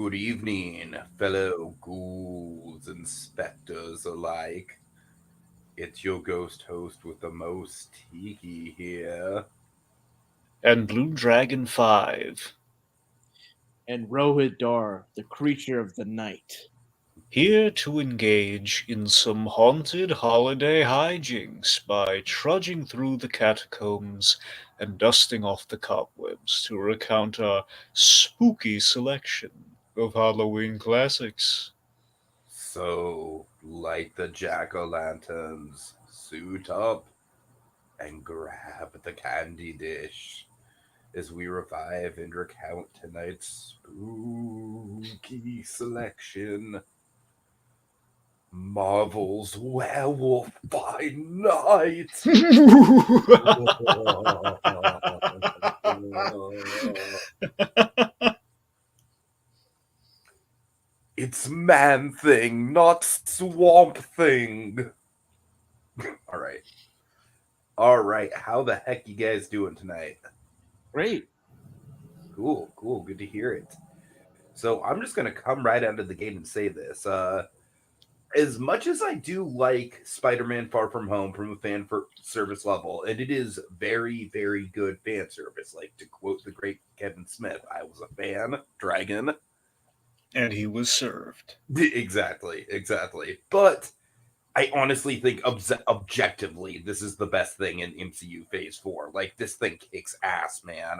Good evening, fellow ghouls and specters alike. It's your ghost host with the most tiki here. And Blue Dragon 5, and Rohith Dharr, the creature of the night. here to engage in some haunted holiday hijinks by trudging through the catacombs and dusting off the cobwebs to recount our spooky selection of Halloween classics. So, light the jack o' lanterns, suit up, and grab the candy dish as we revive and recount tonight's spooky selection. Marvel's Werewolf by Night. It's Man Thing, not Swamp Thing. All right. All right. How the heck you guys doing tonight? Great. Cool. Good to hear it. So I'm just gonna come right out of the gate and say this. As much as I do like Spider-Man Far From Home from a fan service level, and it is very, very good fan service. Like to quote the great Kevin Smith, I was a fan, Dragon. And he was served. Exactly. But I honestly think objectively, this is the best thing in MCU Phase 4. Like, this thing kicks ass, man.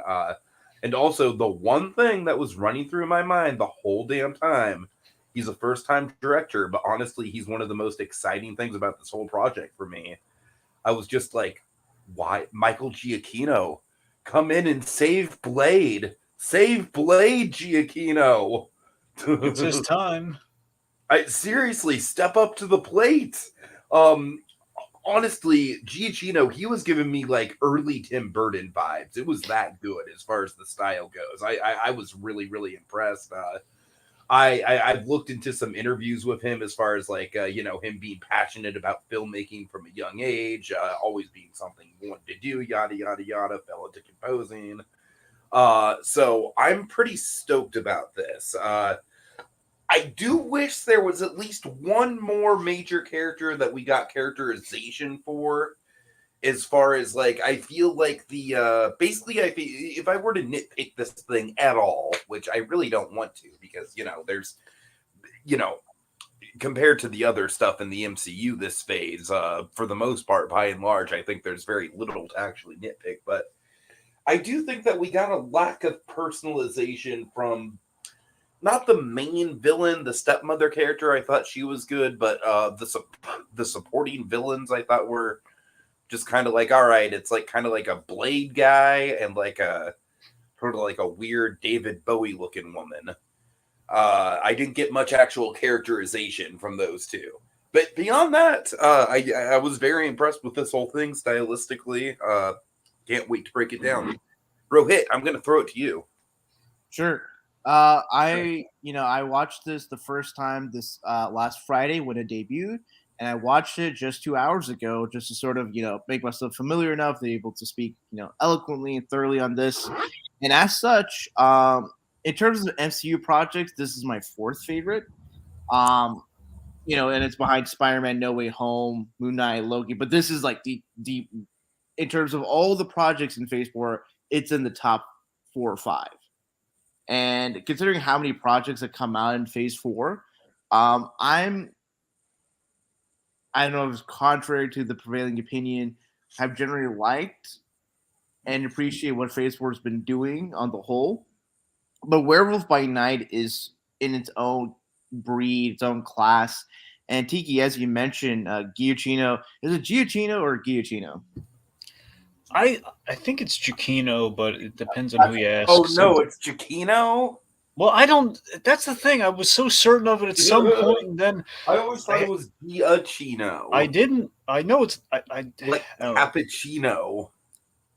And also, the one thing that was running through my mind the whole damn time, he's a first-time director, but honestly, he's one of the most exciting things about this whole project for me. I was just like, why? Michael Giacchino, come in and save Blade. Save Blade, Giacchino. It's his time. I seriously step up to the plate. Um, Honestly, Giacchino, he was giving me like early Tim Burton vibes. It was that good as far as the style goes. I was really impressed. I've looked into some interviews with him as far as like him being passionate about filmmaking from a young age, always being something he wanted to do, yada yada, fell into composing. So I'm pretty stoked about this. I do wish there was at least one more major character that we got characterization for. As far as like, I feel like the basically, if I were to nitpick this thing at all, which I really don't want to, because there's you know compared to the other stuff in the MCU this phase, for the most part, by and large, I think there's very little to actually nitpick. But I do think that we got a lack of personalization from not the main villain, the stepmother character. I thought she was good, but the supporting villains I thought were just kind of like, all right, it's like kind of like a Blade guy and like a sort of like a weird David Bowie looking woman. I didn't get much actual characterization from those two. But beyond that, I was very impressed with this whole thing stylistically. Can't wait to break it down. Rohit, I'm going to throw it to you. Sure. I watched this the first time this last Friday when it debuted, and I watched it just 2 hours ago just to sort of make myself familiar enough to be able to speak eloquently and thoroughly on this. And as such, in terms of MCU projects, this is my fourth favorite. And it's behind Spider-Man: No Way Home, Moon Knight, Loki. But this is like deep in terms of all the projects in Phase 4. It's in the top 4 or 5. And considering how many projects have come out in Phase 4, I don't know if it's contrary to the prevailing opinion, have generally liked and appreciate what Phase 4 has been doing on the whole. But Werewolf by Night is in its own breed, its own class. And Tiki, as you mentioned, Giacchino, is it Giacchino or Giacchino? I think it's Giacchino, but it depends on who you ask. Oh no, it's Giacchino. Well, I don't. That's the thing. I was so certain of it at some point, and then I always thought it was Giacchino. I didn't. I know it's. I like cappuccino.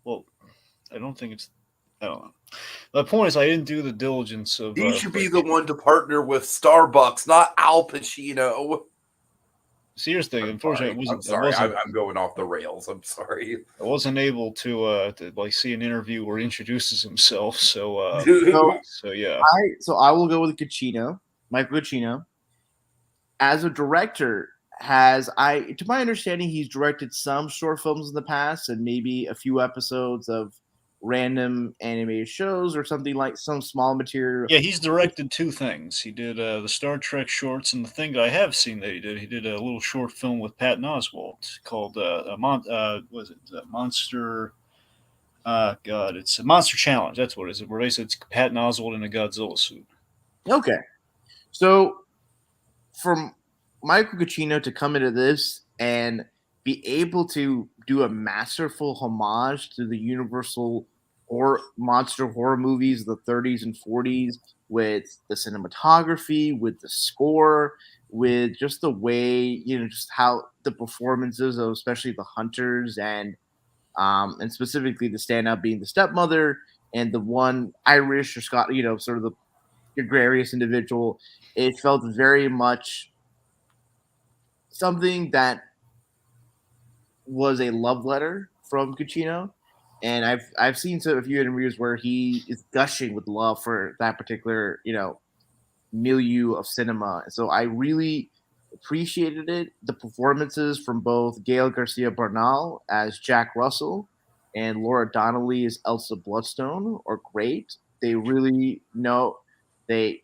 Well, I don't think it's. I don't know. The point is, I didn't do the diligence of. He should be the one to partner with Starbucks, not Al Pacino. See, here's the thing. Unfortunately, I'm sorry. I'm going off the rails. I'm sorry. I wasn't able to like see an interview where he introduces himself. So yeah. So I will go with Michael Giacchino. As a director, to my understanding, he's directed some short films in the past and maybe a few episodes of random animated shows or something, like some small material. Yeah, he's directed two things. He did the Star Trek shorts, and the thing that I have seen that he did a little short film with Patton Oswalt called was it Monster? God, it's a Monster Challenge. That's what it is. Where they said it's Patton Oswalt in a Godzilla suit. Okay, so from Michael Giacchino to come into this and be able to do a masterful homage to the universal monster horror movies of the 30s and 40s, with the cinematography, with the score, with just the way, just how the performances of especially the hunters and specifically the standout being the stepmother and the one Irish or Scott, sort of the gregarious individual. It felt very much something that was a love letter from Cucino, and I've seen a few interviews where he is gushing with love for that particular milieu of cinema. So I really appreciated it. The performances from both Gail Garcia Bernal as Jack Russell and Laura Donnelly as Elsa Bloodstone are great. They really know they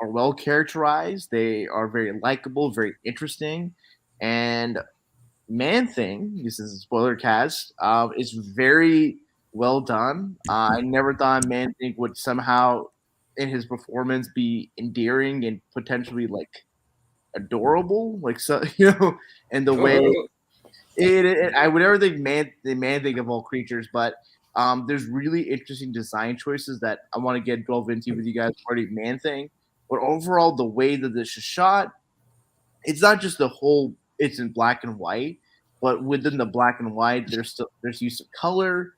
are well characterized. They are very likable, very interesting, and Man Thing. This is a spoiler cast. Is very well done. I never thought Man Thing would somehow, in his performance, be endearing and potentially like adorable, like so, and the way I would never think the Man Thing of all creatures, but there's really interesting design choices that I want to delve into with you guys. Already Man Thing, but overall, the way that this is shot, it's not just it's in black and white, but within the black and white, there's use of color,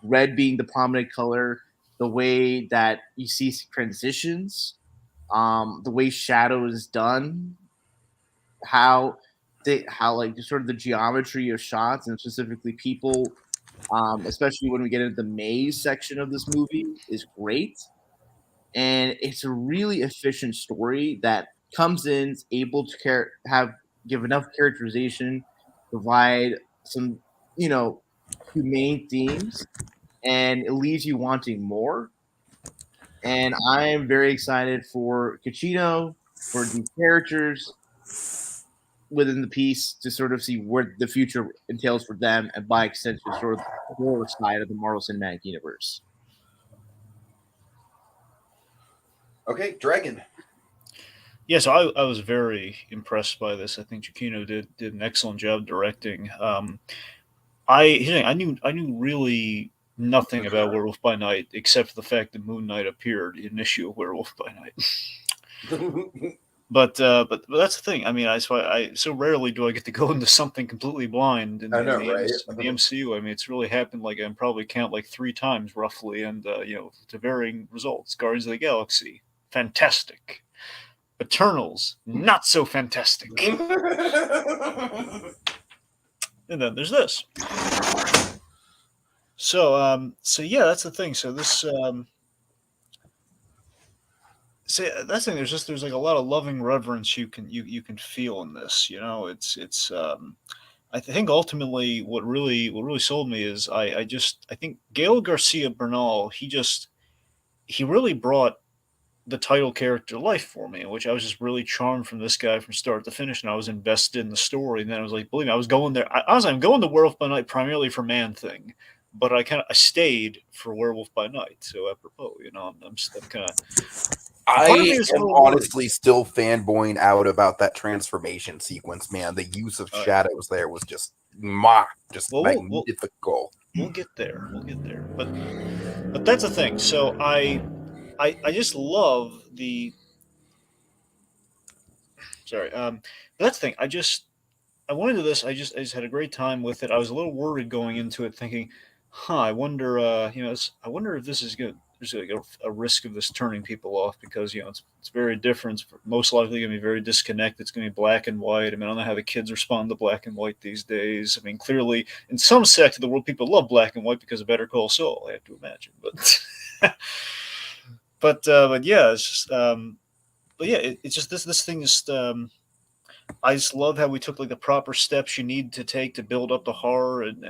red being the prominent color, the way that you see transitions, the way shadow is done, how like sort of the geometry of shots and specifically people, especially when we get into the maze section of this movie, is great. And it's a really efficient story that comes in, is able to give enough characterization, provide some, humane themes, and it leaves you wanting more. And I am very excited for Cucino, for these characters within the piece, to sort of see where the future entails for them, and by extension, sort of the horror side of the Marvel Cinematic Universe. Okay, Dragon. Yeah, so I was very impressed by this. I think Giacchino did an excellent job directing. I knew really nothing about Werewolf by Night except for the fact that Moon Knight appeared in an issue of Werewolf by Night. But that's the thing. I mean, I so rarely do I get to go into something completely blind in the MCU. I mean, it's really happened. Like I can probably count like 3 times roughly, and to varying results. Guardians of the Galaxy, fantastic. Eternals, not so fantastic. And then there's this. So yeah, that's the thing. So this that's the thing. There's like a lot of loving reverence you can feel in this. It's I think ultimately what really sold me is I think Gael Garcia Bernal, he really brought the title character to life for me, in which I was just really charmed from this guy from start to finish, and I was invested in the story. And then I was like, believe me, I was going there. I'm going to Werewolf by Night primarily for Man Thing, but I stayed for Werewolf by Night. So apropos, I'm kind of. I am honestly still fanboying out about that transformation sequence, man. The use of shadows there was just magnifical. We'll get there. But that's the thing. So I just love the. Sorry. But that's the thing. I went into this. I just had a great time with it. I was a little worried going into it, thinking, I wonder. I wonder if this is good. there's a risk of this turning people off because it's very different. It's most likely going to be very disconnected. It's going to be black and white. I mean, I don't know how the kids respond to black and white these days. I mean, clearly, in some sect of the world, people love black and white because of Better Call Saul. I have to imagine, but but yeah, it's just but yeah, it's just this thing is. I just love how we took like the proper steps you need to take to build up the horror and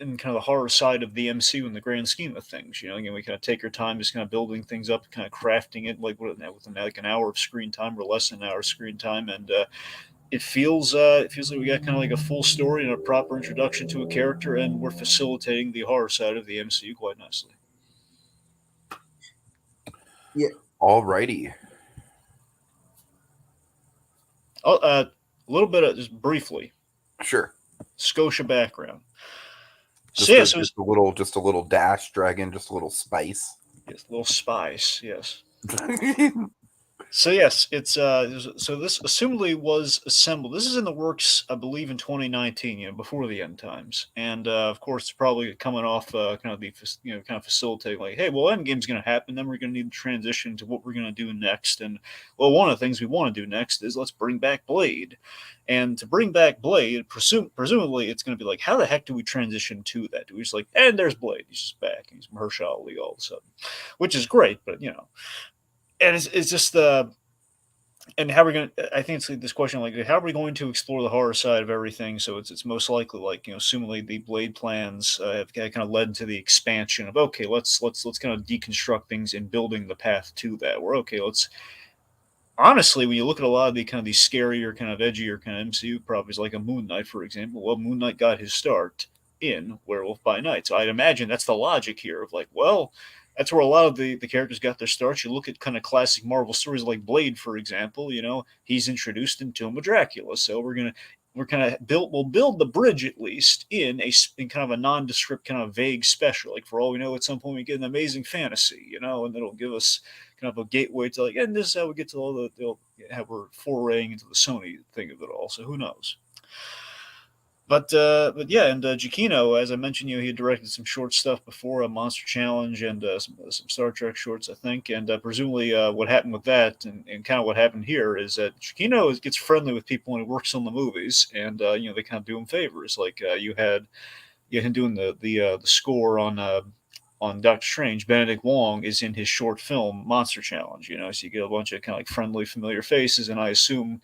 kind of the horror side of the MCU in the grand scheme of things. Again, we kind of take our time, just kind of building things up, kind of crafting it like within like an hour of screen time or less than an hour of screen time, and it feels like we got kind of like a full story and a proper introduction to a character, and we're facilitating the horror side of the MCU quite nicely. Yeah. Alrighty. A little bit of just briefly. Sure. Scotia background. Just a little dash dragon, just a little spice. Yes, a little spice. Yes. So yes, it's so this assembly was assembled. This is in the works, I believe, in 2019, before the end times, and of course, it's probably coming off kind of the kind of facilitating like, hey, well, Endgame's going to happen, then we're going to need to transition to what we're going to do next, and well, one of the things we want to do next is let's bring back Blade, and to bring back Blade, presumably it's going to be like, how the heck do we transition to that? Do we just like, and there's Blade, he's just back, he's Mahershala Ali all of a sudden, which is great, but and it's just and how are we going to, I think it's this question like, how are we going to explore the horror side of everything? So it's most likely like, assumingly the Blade plans have kind of led to the expansion of, okay, let's kind of deconstruct things and building the path to that. Where, okay, honestly, when you look at a lot of the kind of these scarier, kind of edgier kind of MCU properties, like a Moon Knight, for example, well, Moon Knight got his start in Werewolf by Night. So I'd imagine that's the logic here of like, well, that's where a lot of the characters got their starts. You look at kind of classic Marvel stories like Blade, for example. He's introduced in Tomb of Dracula. So we'll build the bridge at least in kind of a nondescript, kind of vague special. Like for all we know, at some point we get an amazing fantasy, and it'll give us kind of a gateway to like, and this is how we get to all how we're foraying into the Sony thing of it all. So who knows? But yeah, and Giacchino, as I mentioned, he had directed some short stuff before, a Monster Challenge and some Star Trek shorts, I think. And presumably, what happened with that, and kind of what happened here, is that Giacchino gets friendly with people when he works on the movies, and they kind of do him favors. Like you had him doing the score on Doctor Strange. Benedict Wong is in his short film Monster Challenge. So you get a bunch of kind of like friendly, familiar faces, and I assume.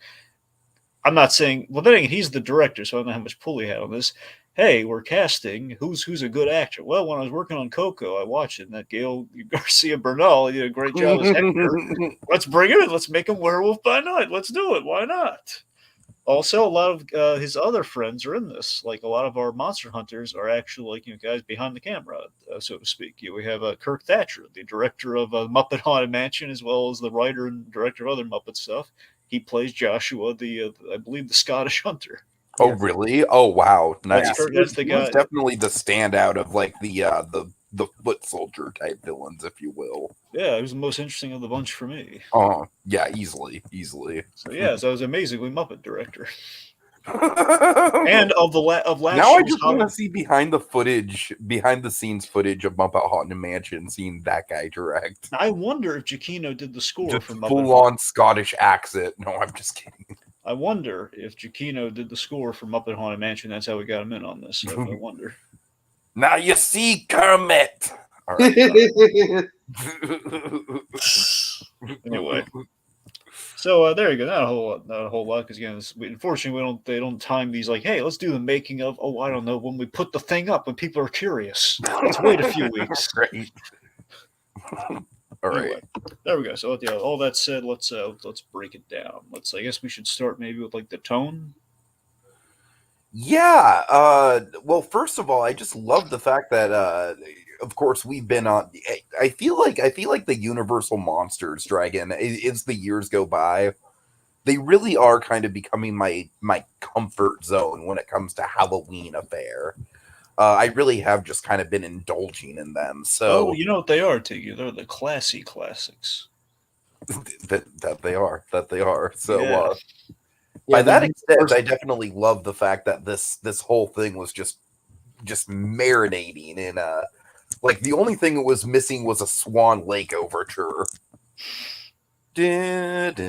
I'm not saying, well, then again, he's the director, so I don't know how much pull he had on this. Hey, we're casting. Who's a good actor? Well, when I was working on Coco, I watched it, and that Gael Garcia Bernal, he did a great job as Hector. Let's bring him in. Let's make him Werewolf by Night. Let's do it. Why not? Also, a lot of his other friends are in this. Like a lot of our monster hunters are actually like guys behind the camera, so to speak. We have Kirk Thatcher, the director of Muppet Haunted Mansion, as well as the writer and director of other Muppet stuff. He plays Joshua, I believe, the Scottish hunter. Oh, yeah. Really? Oh, wow! Nice. That's the guy. He's definitely the standout of like the foot soldier type villains, if you will. Yeah, he was the most interesting of the bunch for me. Oh, yeah, easily. So yeah, so I was amazingly Muppet director. And of last now I just want to see behind the scenes footage of Muppet Haunted Mansion, seeing that guy direct. I wonder if Giacchino did the score just for Muppet full on Scottish accent. No, I'm just kidding. I wonder if Giacchino did the score for Muppet Haunted Mansion. That's how we got him in on this. So I wonder. Now you see Kermit. All right. Anyway. So there you go. Not a whole lot, because again, unfortunately, they don't time these like, hey, let's do the making of. Oh, I don't know, when we put the thing up, when people are curious. Let's wait a few weeks. Great. All right. Anyway, there we go. So yeah, all that said, let's break it down. I guess we should start maybe with like the tone. Yeah. Well, first of all, I just love the fact that of course we've been on. I feel like the Universal Monsters Dragon, as the years go by, they really are kind of becoming my comfort zone when it comes to Halloween affair. I really have just kind of been indulging in them. So you know what they are, Tiggy? They're the classy classics. that they are. So yeah. By that extent, I definitely love the fact that this whole thing was just marinating in Like, the only thing it was missing was a Swan Lake overture. That's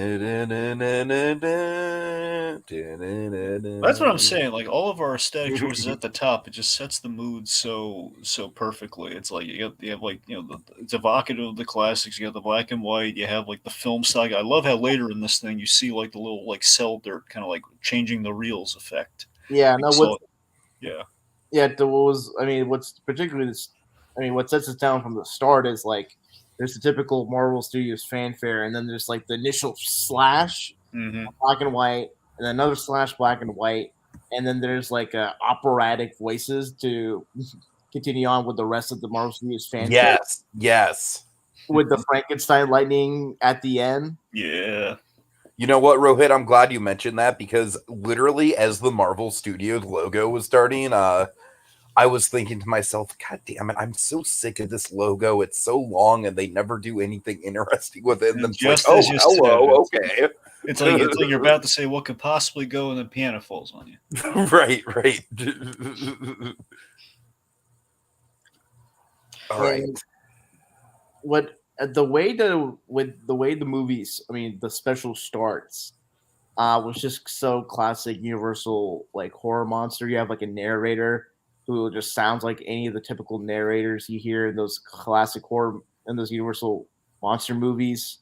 what I'm saying. Like, all of our aesthetic choices at the top, it just sets the mood so perfectly. It's like you have like, you know, it's evocative of the classics. You have the black and white. You have like the film saga. I love how later in this thing you see like the little like cell dirt kind of like changing the reels effect. Yeah, no, yeah. What's particularly this, what sets us down from the start is like there's the typical Marvel Studios fanfare, and then there's like the initial slash, black and white, and then another slash, black and white, and then there's like operatic voices to continue on with the rest of the Marvel Studios fanfare. Yes. With the Frankenstein lightning at the end. Yeah. You know what, Rohit? I'm glad you mentioned that, because literally as the Marvel Studios logo was starting, I was thinking to myself, God damn it, I'm so sick of this logo. It's so long and they never do anything interesting with it. And then it's like, oh, hello, okay. It's like you're about to say what could possibly go, and the piano falls on you. Right. All right. The way the movies, the special starts, was just so classic Universal like horror monster. You have like a narrator who just sounds like any of the typical narrators you hear in those classic horror in those Universal monster movies.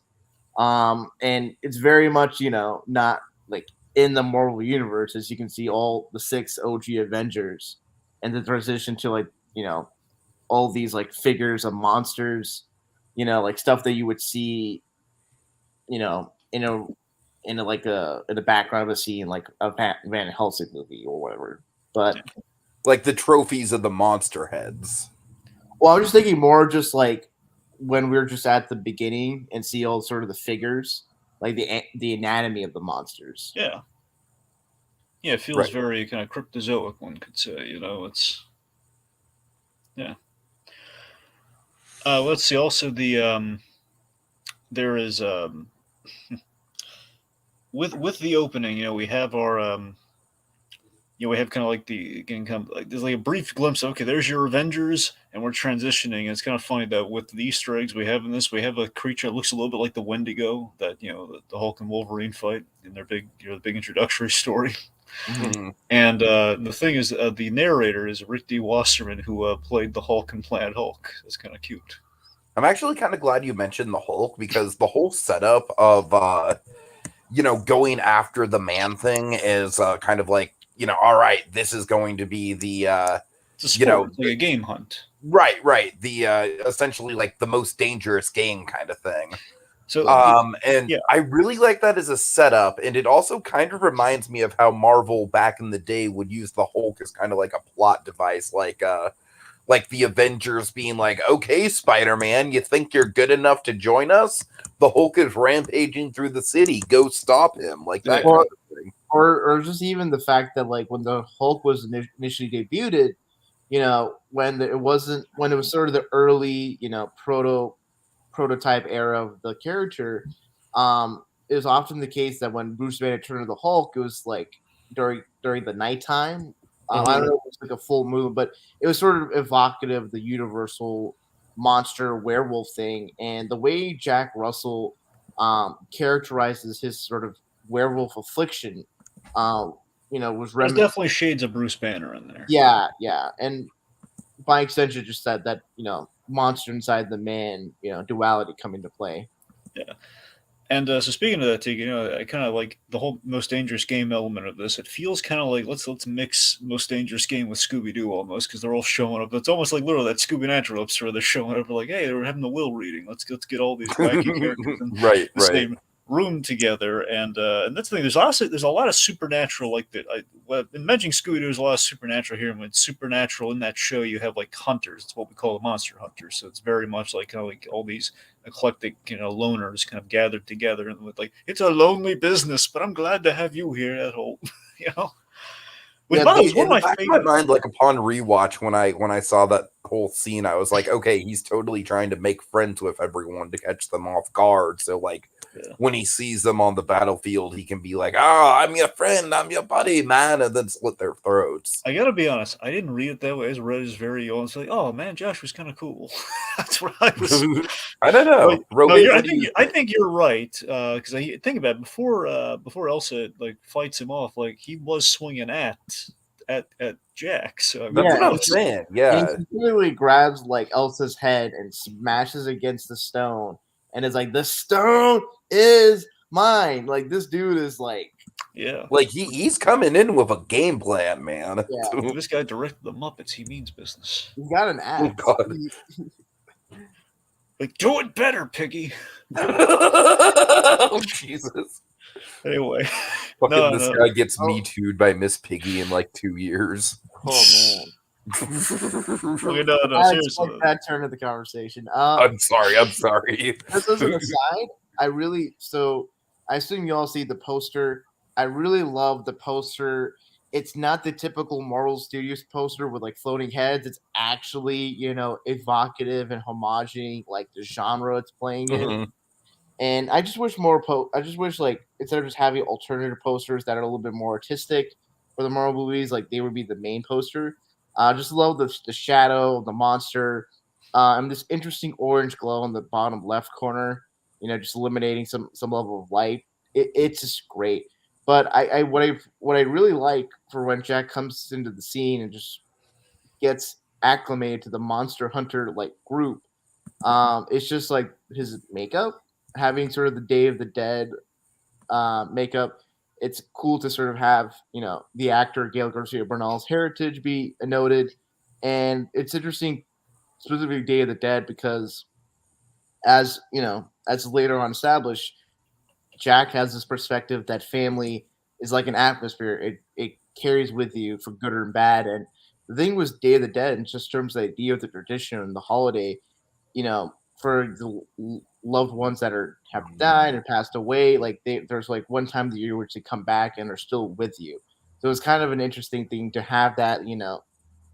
And it's very much, not like in the Marvel universe, as you can see all the 6 OG Avengers and the transition to like, all these like figures of monsters, like stuff that you would see, in the background of a scene like a Van Helsing movie or whatever. But like the trophies of the monster heads. Well, I was just thinking more just like when we were just at the beginning and see all sort of the figures, like the anatomy of the monsters. Yeah. Yeah, it feels very kind of cryptozoic, one could say. It's yeah. Let's see. Also, there is with the opening, we have our we have kind of like there's like a brief glimpse of, okay, there's your Avengers, and we're transitioning. And it's kind of funny that with the Easter eggs we have in this, we have a creature that looks a little bit like the Wendigo that the Hulk and Wolverine fight in their big the big introductory story. Mm-hmm. And the thing is, the narrator is Rick D. Wasserman, who played the Hulk in Planet Hulk. That's kind of cute. I'm actually kind of glad you mentioned the Hulk, because the whole setup of going after the Man-Thing is kind of like, all right, this is going to be the it's a sport, it's like a game hunt. Right. The essentially like the most dangerous game kind of thing. So I really like that as a setup, and it also kind of reminds me of how Marvel back in the day would use the Hulk as kind of like a plot device, like the Avengers being like, okay, Spider-Man, you think you're good enough to join us? The Hulk is rampaging through the city. Go stop him. Like that kind of thing. Or just even the fact that like when the Hulk was initially debuted, when it was sort of the early, prototype era of the character, it was often the case that when Bruce Banner turned to the Hulk, it was like during the nighttime. I don't know if it was like a full moon, but it was sort of evocative of the Universal monster werewolf thing, and the way Jack Russell characterizes his sort of werewolf affliction, was there's definitely shades of Bruce Banner in there. Yeah, and by extension, just that monster inside the man, duality come into play. Yeah. And so speaking of that, Tegan, I kind of like the whole Most Dangerous Game element of this. It feels kind of like let's mix Most Dangerous Game with Scooby-Doo almost, because they're all showing up. It's almost like literally that Scooby Natural episode where they're showing up like, hey, they're having the will reading. Let's get all these wacky characters in the same room together. And that's the thing. There's a lot of supernatural, like that. In mentioning Scooby-Doo, there's a lot of supernatural here. And when it's supernatural in that show, you have like hunters. It's what we call the monster hunters. So it's very much like kind of like all these eclectic, loners kind of gathered together, and with like, it's a lonely business, but I'm glad to have you here at home. Which, by the way, was one in of the my back of my favorite. mind, like upon rewatch, when I saw that whole scene, I was like, okay, he's totally trying to make friends with everyone to catch them off guard. So like when he sees them on the battlefield, he can be like, "Oh, I'm your friend, I'm your buddy, man," and then slit their throats. I gotta be honest, I didn't read it that way. I just read it as very honest. Like, oh man, Josh was kind of cool. That's what I was. I don't know. Like, no, Rohit, I what do think you I think? think you're right. Because I think about it, before Elsa like fights him off, like he was swinging at Jack. So I mean, That's Yeah, what I'm and saying. he Yeah. specifically grabs like Elsa's head and smashes against the stone, and is like, "The stone is mine." Like this dude is like, yeah. Like he's coming in with a game plan, man. yeah, If this guy directed the Muppets, he means business. he's got an Oh axe. God. Like, do it better, Piggy. Oh Jesus. Anyway, Fucking this guy gets Oh. me too'd by Miss Piggy in like 2 years. Oh man. Okay, no, I seriously. expect that turn of the conversation. I'm sorry. Just as an aside, I assume you all see the poster. I really love the poster. It's not the typical Marvel Studios poster with like floating heads. It's actually, evocative and homaging like the genre it's playing in. Mhm. And I just wish I just wish like instead of just having alternative posters that are a little bit more artistic for the Marvel movies, like they would be the main poster. I just love the shadow, the monster, and this interesting orange glow in the bottom left corner. Just eliminating some level of light. It's just great. But what I really like for when Jack comes into the scene and just gets acclimated to the monster hunter like group, it's just like his makeup, having sort of the Day of the Dead makeup. It's cool to sort of have the actor Gail Garcia Bernal's heritage be noted, and it's interesting, specifically Day of the Dead, because as later on established, Jack has this perspective that family is like an atmosphere. It carries with you for good or bad. And the thing was Day of the Dead, in just terms of the idea of the tradition and the holiday, for the loved ones that have died and passed away, like there's like one time of the year which they come back and are still with you. So it's kind of an interesting thing to have that,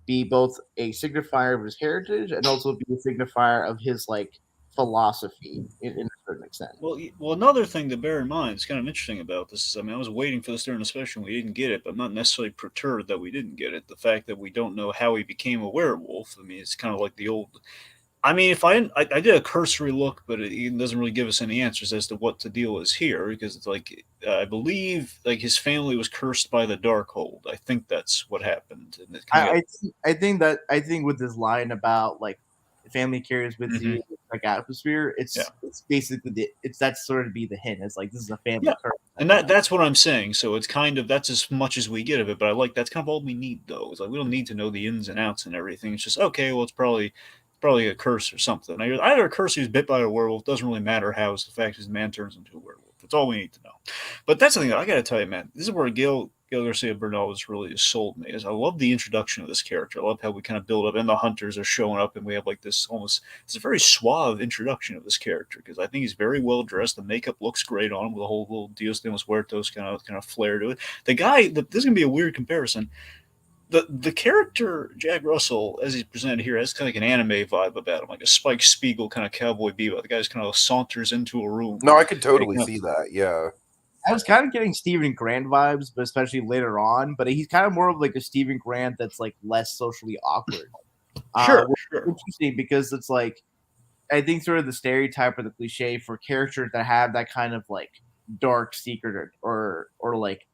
be both a signifier of his heritage and also be a signifier of his like philosophy in a certain extent. Well, another thing to bear in mind, it's kind of interesting about this is, I mean, I was waiting for this during the special and we didn't get it, but I'm not necessarily perturbed that we didn't get it. The fact that we don't know how he became a werewolf, I mean, it's kind of like the old. I mean, if I did a cursory look, but it doesn't really give us any answers as to what the deal is here, because it's like I believe like his family was cursed by the Darkhold. I think that's what happened. And it kind of I think with this line about like the family carries with you like atmosphere, it's basically that's sort of be the hint. It's like this is a family curse. And that's what I'm saying. So it's kind of that's as much as we get of it. But I like that's kind of all we need though. It's like we don't need to know the ins and outs and everything. It's just okay. Well, it's probably a curse or something. Either a curse who's bit by a werewolf, doesn't really matter how. It's the fact is the man turns into a werewolf. That's all we need to know. But that's the thing I got to tell you, man. This is where Gail Garcia Bernal has really sold me. Is I love the introduction of this character. I love how we kind of build up, and the hunters are showing up, and we have like this almost it's a very suave introduction of this character because I think he's very well dressed. The makeup looks great on him with a whole little Dios de los Muertos kind of flair to it. The guy, this is gonna be a weird comparison. The character Jack Russell, as he's presented here, has kind of like an anime vibe about him, like a Spike Spiegel kind of cowboy bebop. The guy just kind of saunters into a room. No, I could totally see that. Yeah. I was kind of getting Stephen Grant vibes, but especially later on. But he's kind of more of like a Stephen Grant that's like less socially awkward. Sure. Interesting because it's like I think sort of the stereotype or the cliche for characters that have that kind of like dark secret or like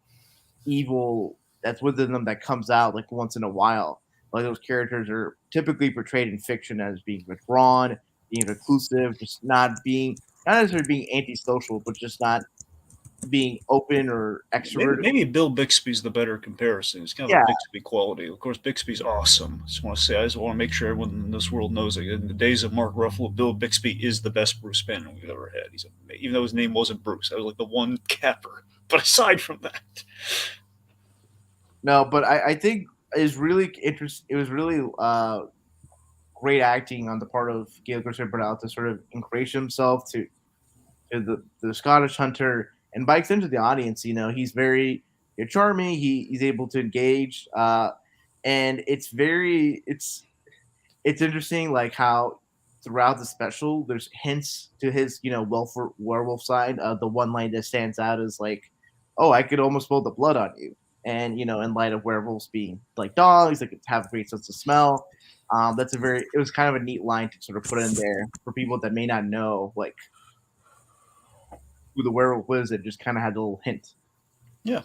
evil that's within them that comes out like once in a while. Like those characters are typically portrayed in fiction as being withdrawn, being reclusive, just not necessarily being antisocial, but just not being open or extroverted. Maybe Bill Bixby's the better comparison. It's kind of a Bixby quality. Of course, Bixby's awesome. I just want to make sure everyone in this world knows it. In the days of Mark Ruffalo, Bill Bixby is the best Bruce Banner we've ever had. Even though his name wasn't Bruce, I was like the one capper. But aside from that, no. But I think is really interesting. It was really great acting on the part of Gail Garcia Bernal to sort of ingratiate himself to the Scottish hunter. And by extension, the audience, he's very charming. He's able to engage, and it's interesting, like how throughout the special there's hints to his werewolf side. The one line that stands out is like, "Oh, I could almost smell the blood on you," and in light of werewolves being like dogs, they could have a great sense of smell. It was kind of a neat line to sort of put in there for people that may not know like who the werewolf is, and just kind of had a little hint. Yeah.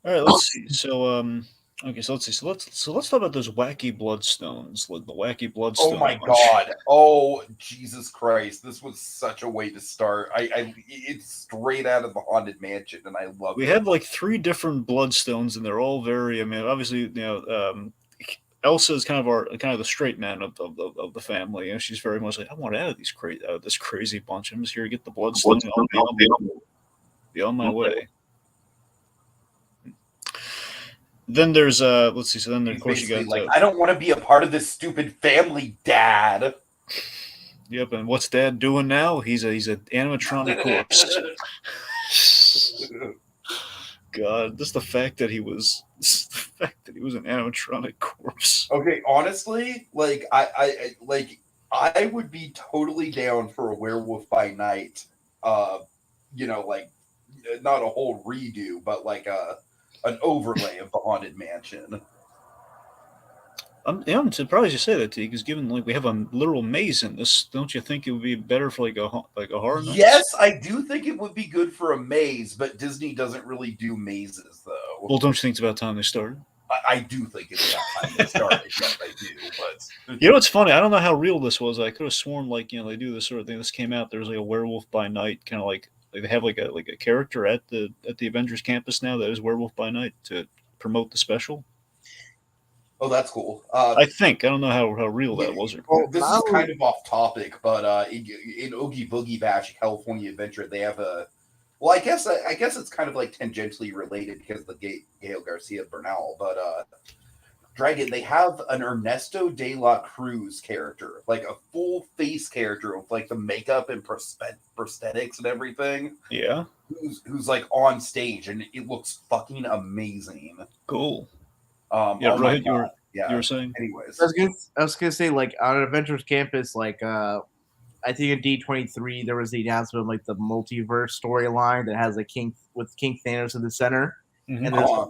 All right, let's see. So, okay, so let's see. So let's talk about those wacky bloodstones, like the wacky bloodstone. Oh my launch. god! Oh Jesus Christ! This was such a way to start. It's straight out of the Haunted Mansion, and I love it. We had like 3 different bloodstones, and they're all very. I mean, obviously, Elsa is kind of the straight man of the family, and she's very much like, I want out of this crazy bunch. I'm just here to get the bloodstone. I'll be on my way. Then there's let's see. So then of course you got like, I don't want to be a part of this stupid family, Dad. Yep, and what's Dad doing now? He's an animatronic corpse. God, just the fact that he was an animatronic corpse. Okay, honestly, like I would be totally down for a Werewolf by Night. Like not a whole redo, but like an overlay of the Haunted Mansion. I'm surprised you say that, T, because given like we have a literal maze in this, don't you think it would be better for like a horror night? Yes, I do think it would be good for a maze, but Disney doesn't really do mazes, though. Well, don't you think it's about time they started? I do think it's about time they started. Yes, I do. But you know, it's funny. I don't know how real this was. I could have sworn like they do this sort of thing. This came out. There's like a Werewolf by Night, kind of like they have like a character at the Avengers campus now that is Werewolf by Night to promote the special. Oh, that's cool. I think. I don't know how real that was. Well, this is kind of off topic, but in Oogie Boogie Bash California Adventure, they have a. Well, I guess it's kind of like tangentially related because of the Gael Garcia Bernal, but Dragon, they have an Ernesto de la Cruz character, like a full face character with like the makeup and prosthetics and everything. Yeah. Who's like on stage, and it looks fucking amazing. Cool. Yeah, right. You were saying. Anyways, I was gonna say, like, on an Adventures campus, like I think in D23 there was the announcement of like the multiverse storyline that has King Thanos in the center, Mm-hmm. and there's a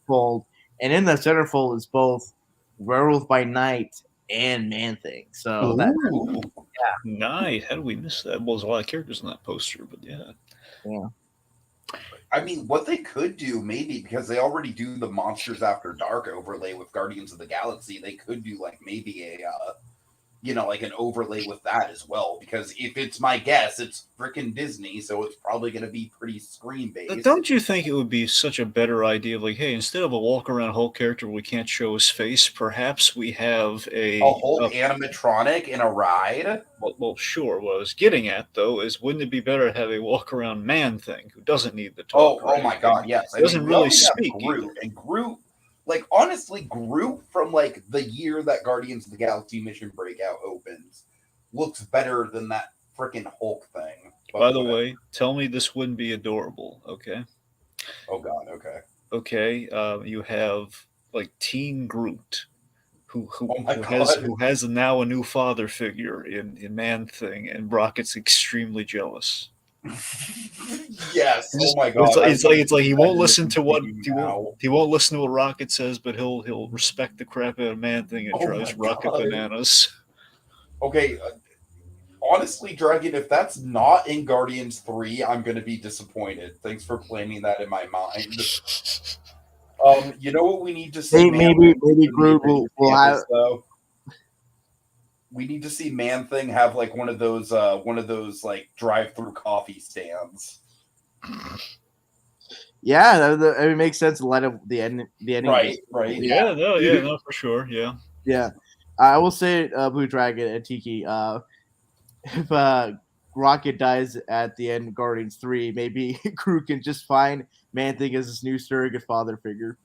fold, and in the centerfold is both Werewolf by Night and Man Thing. So nice. How do we miss that? Well, there's a lot of characters in that poster, but yeah. I mean, what they could do, maybe, because they already do the Monsters After Dark overlay with Guardians of the Galaxy, they could do, like, maybe a, like an overlay with that as well. Because if it's my guess, it's freaking Disney, so it's probably going to be pretty screen-based. Don't you think it would be such a better idea of, like, hey, instead of a walk-around Hulk character where we can't show his face, perhaps we have a Hulk animatronic in a ride? Well, sure. What I was getting at, though, is wouldn't it be better to have a walk-around Man Thing who doesn't need the talk? Oh my God, yes. Doesn't really speak. Groot, and Groot, like, honestly, Groot from, like, the year that Guardians of the Galaxy Mission Breakout opens looks better than that freaking Hulk thing. By the way, tell me this wouldn't be adorable, okay? Oh God, okay. Okay, you have, like, Teen Groot, who who has now a new father figure in Man Thing, and Rocket's extremely jealous. Yes. Oh my God. It's like he won't listen to what he won't listen to what Rocket says, but he'll respect the crap out of Man Thing and drives Rocket bananas. Okay. Honestly, Dragon, if that's not in Guardians 3, I'm going to be disappointed. Thanks for planting that in my mind. You know what we need to see? Maybe Groot will have. We need to see Man Thing have like one of those like drive-through coffee stands. Yeah, it makes sense in light of the ending. Right. Yeah, no, for sure. Yeah. I will say, Blue Dragon and Tiki, if Rocket dies at the end of Guardians 3, maybe Groot can just find Man Thing as his new surrogate father figure.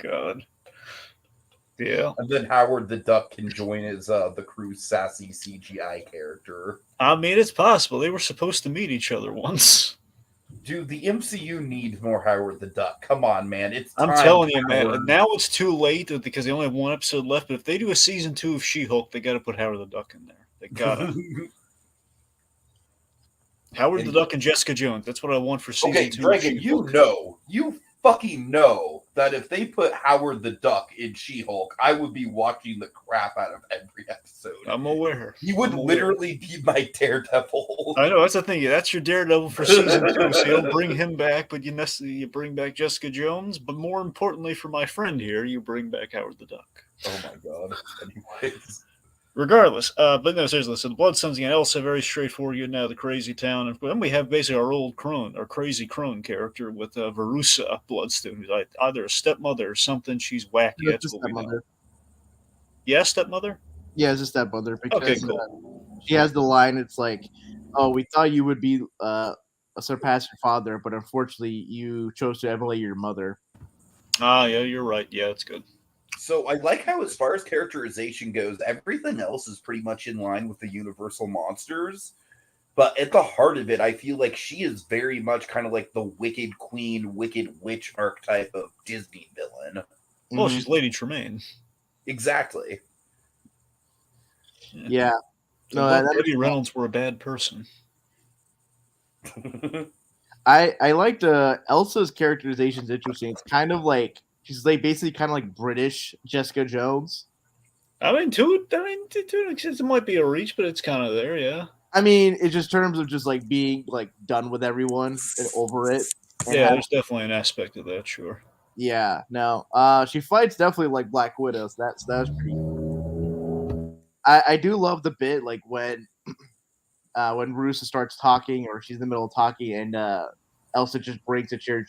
God. Yeah. And then Howard the Duck can join as the crew's sassy CGI character. I mean, it's possible. They were supposed to meet each other once. Dude, the MCU needs more Howard the Duck. Come on, man. It's I'm time. telling you, man. Howard. Now it's too late because they only have one episode left. But if they do a season 2 of She-Hulk, they got to put Howard the Duck in there. They gotta. Howard the Duck and Jessica Jones. That's what I want for season 2 Dragon, of She-Hulk. you fucking know that if they put Howard the Duck in She-Hulk, I would be watching the crap out of every episode. I'm aware. He would literally be my Daredevil. I know, that's the thing. That's your Daredevil for season 2, so you'll bring him back, but you bring back Jessica Jones. But more importantly for my friend here, you bring back Howard the Duck. Oh my god. Anyways. Regardless, but no, seriously, so the Bloodstones again, Elsa, very straightforward, getting out of the crazy town. And then we have basically our old crone, our crazy crone character with Verussa Bloodstone, who's either a stepmother or something. She's wacky. That's what we know. Yeah, stepmother? Yeah, it's a stepmother. Because, okay, cool. She has the line, it's like, oh, we thought you would be surpass your father, but unfortunately you chose to emulate your mother. Ah, yeah, you're right. Yeah, that's good. So I like how, as far as characterization goes, everything else is pretty much in line with the Universal monsters. But at the heart of it, I feel like she is very much kind of like the Wicked Queen, Wicked Witch archetype of Disney villain. Well, she's Lady Tremaine. Exactly. Yeah. No, Debbie Reynolds were a bad person. I liked Elsa's characterization is interesting. It's kind of like she's like basically kind of like British Jessica Jones. To an extent, it might be a reach, but it's kind of there, yeah. I mean, it's just terms of just like being like done with everyone and over it. And yeah, there's definitely an aspect of that, sure. Yeah, no. She fights definitely like Black Widow. So that's pretty cool. I do love the bit like when Verussa starts talking or she's in the middle of talking and Elsa just breaks a chair.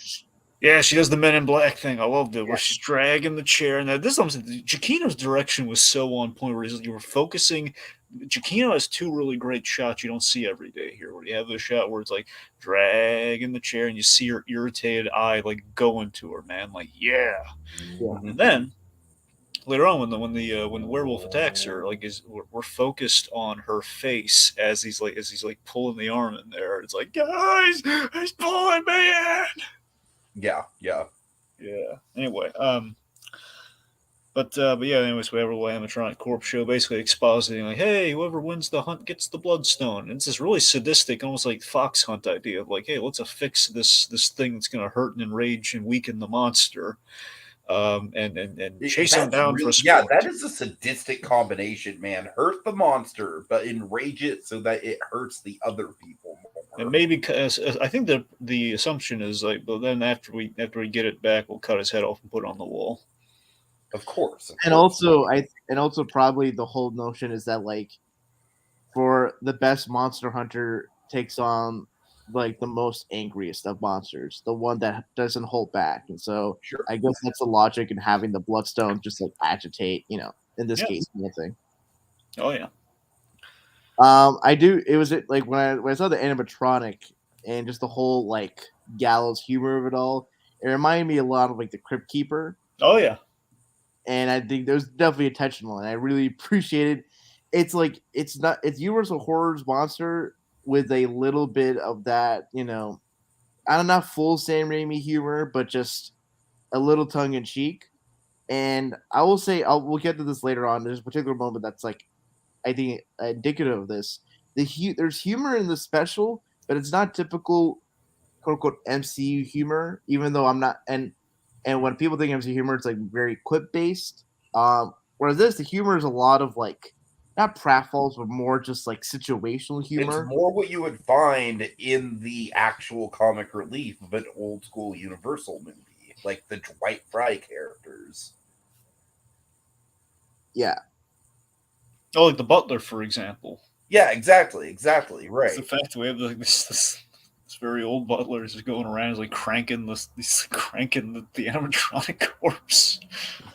Yeah, she does the Men in Black thing. I loved it. Where she's dragging the chair, and this Giacchino's direction was so on point. Where you were focusing. Giacchino has two really great shots you don't see every day here. Where you have the shot where it's like dragging the chair, and you see her irritated eye like going to her, man. Like yeah. And then later on, when the werewolf attacks her, like we're focused on her face as he's pulling the arm in there. It's like guys, he's pulling me in. Yeah. Anyway, but yeah. Anyways, we have a animatronic corpse show, basically expositing like, hey, whoever wins the hunt gets the bloodstone. And it's this really sadistic, almost like Fox Hunt idea of like, hey, let's affix this thing that's going to hurt and enrage and weaken the monster, and chase him down for a sport. Yeah, that is a sadistic combination, man. Hurt the monster, but enrage it so that it hurts the other people more. And maybe I think the assumption is like, well, then after we get it back, we'll cut his head off and put it on the wall. Of course. And also probably the whole notion is that like for the best monster hunter takes on like the most angriest of monsters, the one that doesn't hold back. And so I guess that's the logic in having the bloodstone just like agitate, in this case, kind of thing. Oh yeah. I do. It was like when I saw the animatronic and just the whole like gallows humor of it all. It reminded me a lot of like the Crypt Keeper. Oh yeah. And I think there's definitely intentional, and I really appreciate it. It's like it's Universal Horror's monster with a little bit of that, I don't know, full Sam Raimi humor, but just a little tongue in cheek. And I will say, we'll get to this later on. There's a particular moment that's like, I think, indicative of this. There's humor in the special, but it's not typical, quote unquote, MCU humor. Even though I'm not, and when people think MCU humor, it's like very quip based. Whereas the humor is a lot of like, not pratfalls, but more just like situational humor. It's more what you would find in the actual comic relief of an old school Universal movie, like the Dwight Fry characters. Yeah. Oh, like the Butler, for example. Yeah, exactly, right. It's the fact that we have this very old butler is just going around, is like cranking the animatronic corpse.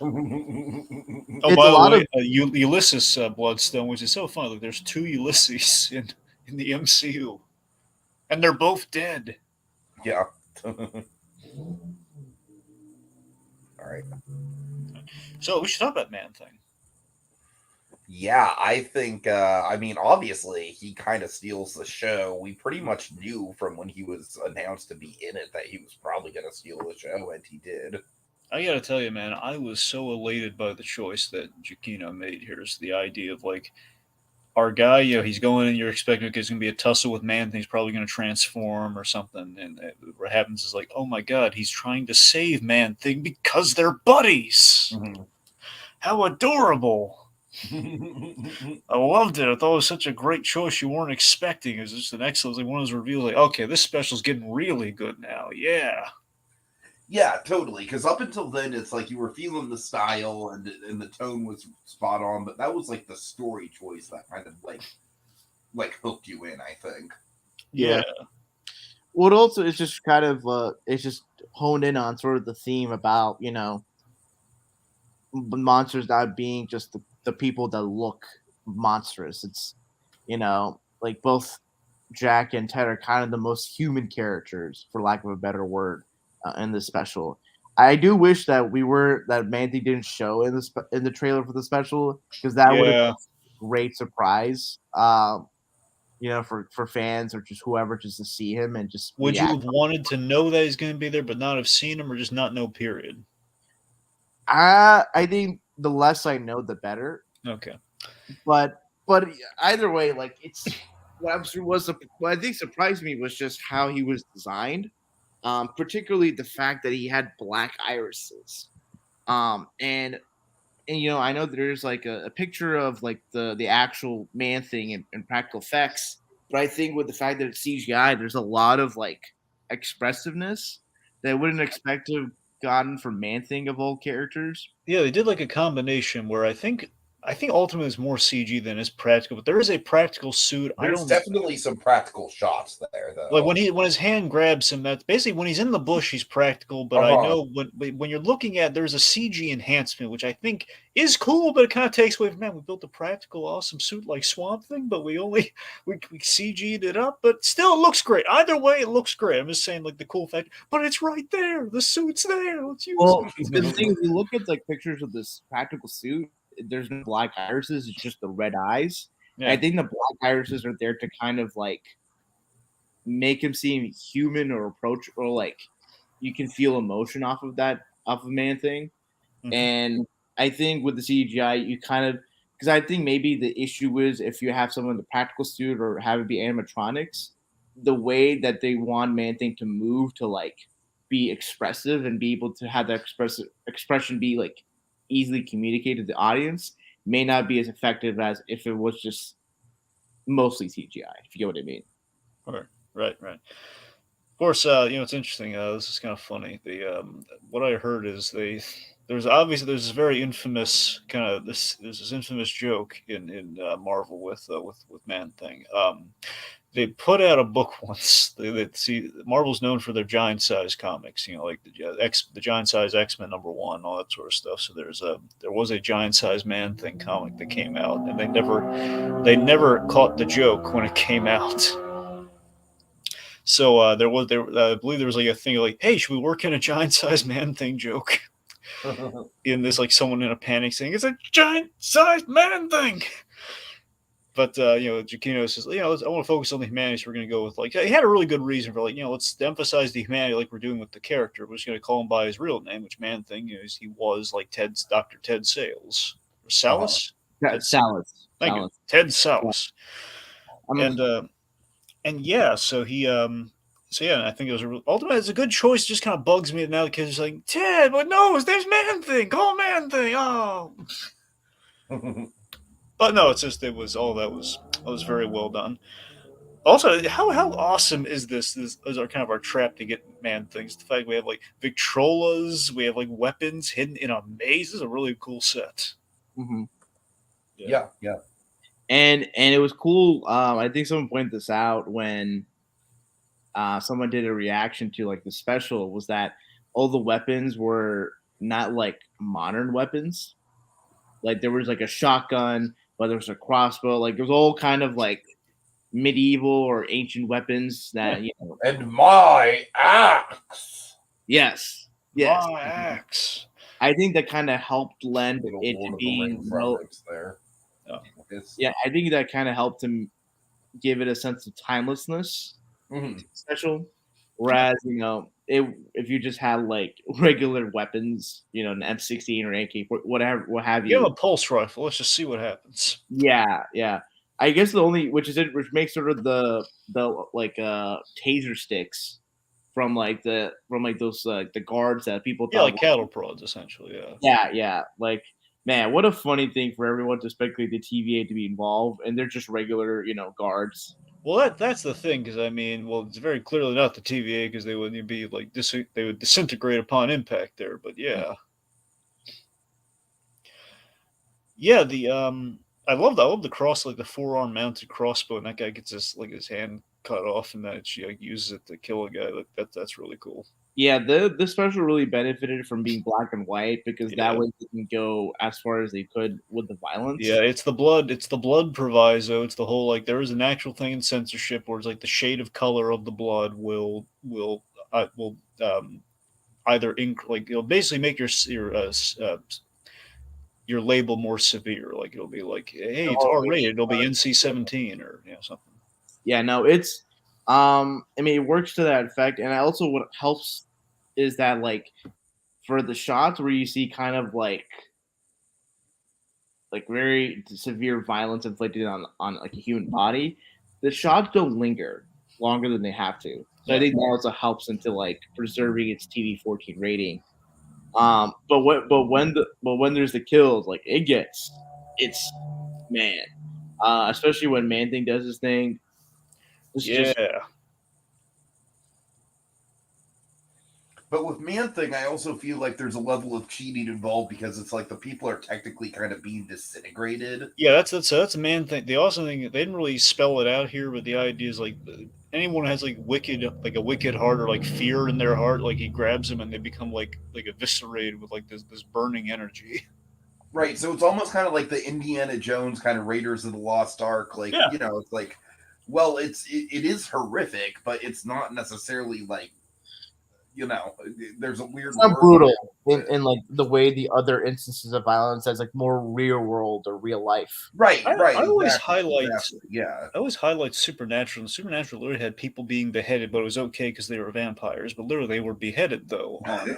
Oh, it's by the way, Ulysses Bloodstone, which is so funny. Like, there's two Ulysses in the MCU, and they're both dead. Yeah. All right. So we should talk about Man-Thing. Yeah, I think, I mean, obviously, he kind of steals the show. We pretty much knew from when he was announced to be in it that he was probably going to steal the show, and he did. I gotta tell you, man, I was so elated by the choice that Giacchino made here. Is the idea of like our guy, he's going in, you're expecting there's going to be a tussle with Man Thing, he's probably going to transform or something. And what happens is like, oh my god, he's trying to save Man Thing because they're buddies. Mm-hmm. How adorable. I loved it. I thought it was such a great choice you weren't expecting. It was just an excellent, like one of those reveals like, okay, this special's getting really good now. Yeah. Yeah, totally. Because up until then, it's like you were feeling the style and the tone was spot on, but that was like the story choice that kind of like hooked you in, I think. Yeah. What also is just kind of it's just honed in on sort of the theme about monsters not being just the people that look monstrous. It's like both Jack and Ted are kind of the most human characters, for lack of a better word, in this special. I do wish that Mandy didn't show in the trailer for the special, because that would have been a great surprise. For fans or just whoever, just to see him and just would react. you have wanted to know that he's going to be there, but not have seen him, or just not know? Period. I think the less I know, the better. Okay. But either way, like it's what I think surprised me was just how he was designed, particularly the fact that he had black irises, and I know there's like a picture of like the actual Man Thing and practical effects, but I think with the fact that it's CGI, there's a lot of like expressiveness that I wouldn't expect to have gotten from Man Thing of all characters. Yeah, they did like a combination where I think ultimately is more CG than is practical, but there is a practical suit. There's definitely some practical shots there, though. Like when his hand grabs him, that's basically when he's in the bush, he's practical. But I know when you're looking at, there's a CG enhancement, which I think is cool, but it kind of takes away from, man, we built a practical, awesome suit like Swamp Thing, but we CG'd it up, but still it looks great. Either way, it looks great. I'm just saying, like the cool fact, but it's right there. The suit's there. Let's use it. The thing is, you look at like pictures of this practical suit, there's no black irises, it's just the red eyes. Yeah. I think the black irises are there to kind of like make him seem human or approachable, like you can feel emotion off of Man Thing. Mm-hmm. And I think with the CGI, you kind of, because I think maybe the issue is if you have someone in the practical suit or have it be animatronics, the way that they want Man Thing to move to like be expressive and be able to have that expression be like easily communicated to the audience may not be as effective as if it was just mostly CGI, if you get what I mean. Right. Of course, it's interesting. This is kind of funny. What I heard is there's this very infamous there's this infamous joke in Marvel with Man Thing. They put out a book once. Marvel's known for their giant size comics, like the giant size X-Men #1, all that sort of stuff. So there was a giant size Man Thing comic that came out, and they never caught the joke when it came out. So I believe there was like a thing like, hey, should we work in a giant size Man Thing joke? In this, like someone in a panic saying, it's a giant size Man Thing. But Giacchino says, I want to focus on the humanity, so we're going to go with like, he had a really good reason for like, let's emphasize the humanity like we're doing with the character. We're just going to call him by his real name, which Man Thing is. He was like Dr. Ted Sales. Or Salas? Salas. Thank you. Ted Salas. Yeah. And yeah, so he, and I think it was ultimately it's a good choice. It just kind of bugs me now because it's like, Ted, but no, there's Man Thing. Call Man Thing. Oh. But no, it's just, that was very well done. Also, how awesome is this? This is our trap to get Man Things. The fact we have like Victrolas, we have like weapons hidden in a maze. This is a really cool set. Mm-hmm. Yeah. And it was cool. I think someone pointed this out when someone did a reaction to like the special, was that all the weapons were not like modern weapons. Like there was like a shotgun, but there was a crossbow. Like there was all kind of like medieval or ancient weapons that And my axe. Yes. My axe. I think that kind of helped lend it to being there. focus. Yeah, I think that kind of helped him give it a sense of timelessness, special. Whereas if you just had like regular weapons, an M16 or AK, whatever, what have You you. have a pulse rifle. Let's just see what happens. Yeah. I guess the only which makes sort of the taser sticks from those the guards that people Yeah, thought like cattle prods, essentially. yeah. Like, man, what a funny thing for everyone to speculate the TVA to be involved, and they're just regular, guards. Well, that's the thing, because it's very clearly not the TVA, because they wouldn't be like they would disintegrate upon impact there. But yeah, I love the cross, like the forearm mounted crossbow, and that guy gets his hand cut off, and that she uses it to kill a guy. Like that's really cool. Yeah, the special really benefited from being black and white because that Yeah. way they can go as far as they could with the violence. Yeah, it's the blood proviso. It's the whole there is an actual thing in censorship where it's like the shade of color of the blood will either it'll basically make your label more severe. Like it'll be like, hey, it's R-rated. It'll be NC-17 or something. Yeah, no, it's I mean it works to that effect, and also what helps is that for the shots where you see kind of like very severe violence inflicted on like a human body, the shots don't linger longer than they have to. So I think that also helps into preserving its TV-14 rating. But when there's the kills, it's man, especially when Man Thing does his thing. But with Man Thing, I also feel like there's a level of cheating involved because it's like the people are technically kind of being disintegrated. Yeah, that's a Man Thing. The awesome thing, they didn't really spell it out here, but the idea is anyone who has a wicked heart or fear in their heart, he grabs them and they become like eviscerated with this burning energy. Right, so it's almost kind of like the Indiana Jones kind of Raiders of the Lost Ark. It's like, well, it is horrific, but it's not necessarily there's a weird. It's not brutal in the way the other instances of violence as more real world or real life. Right. I always highlight Supernatural. And Supernatural literally had people being beheaded, but it was okay because they were vampires. But literally, they were beheaded though on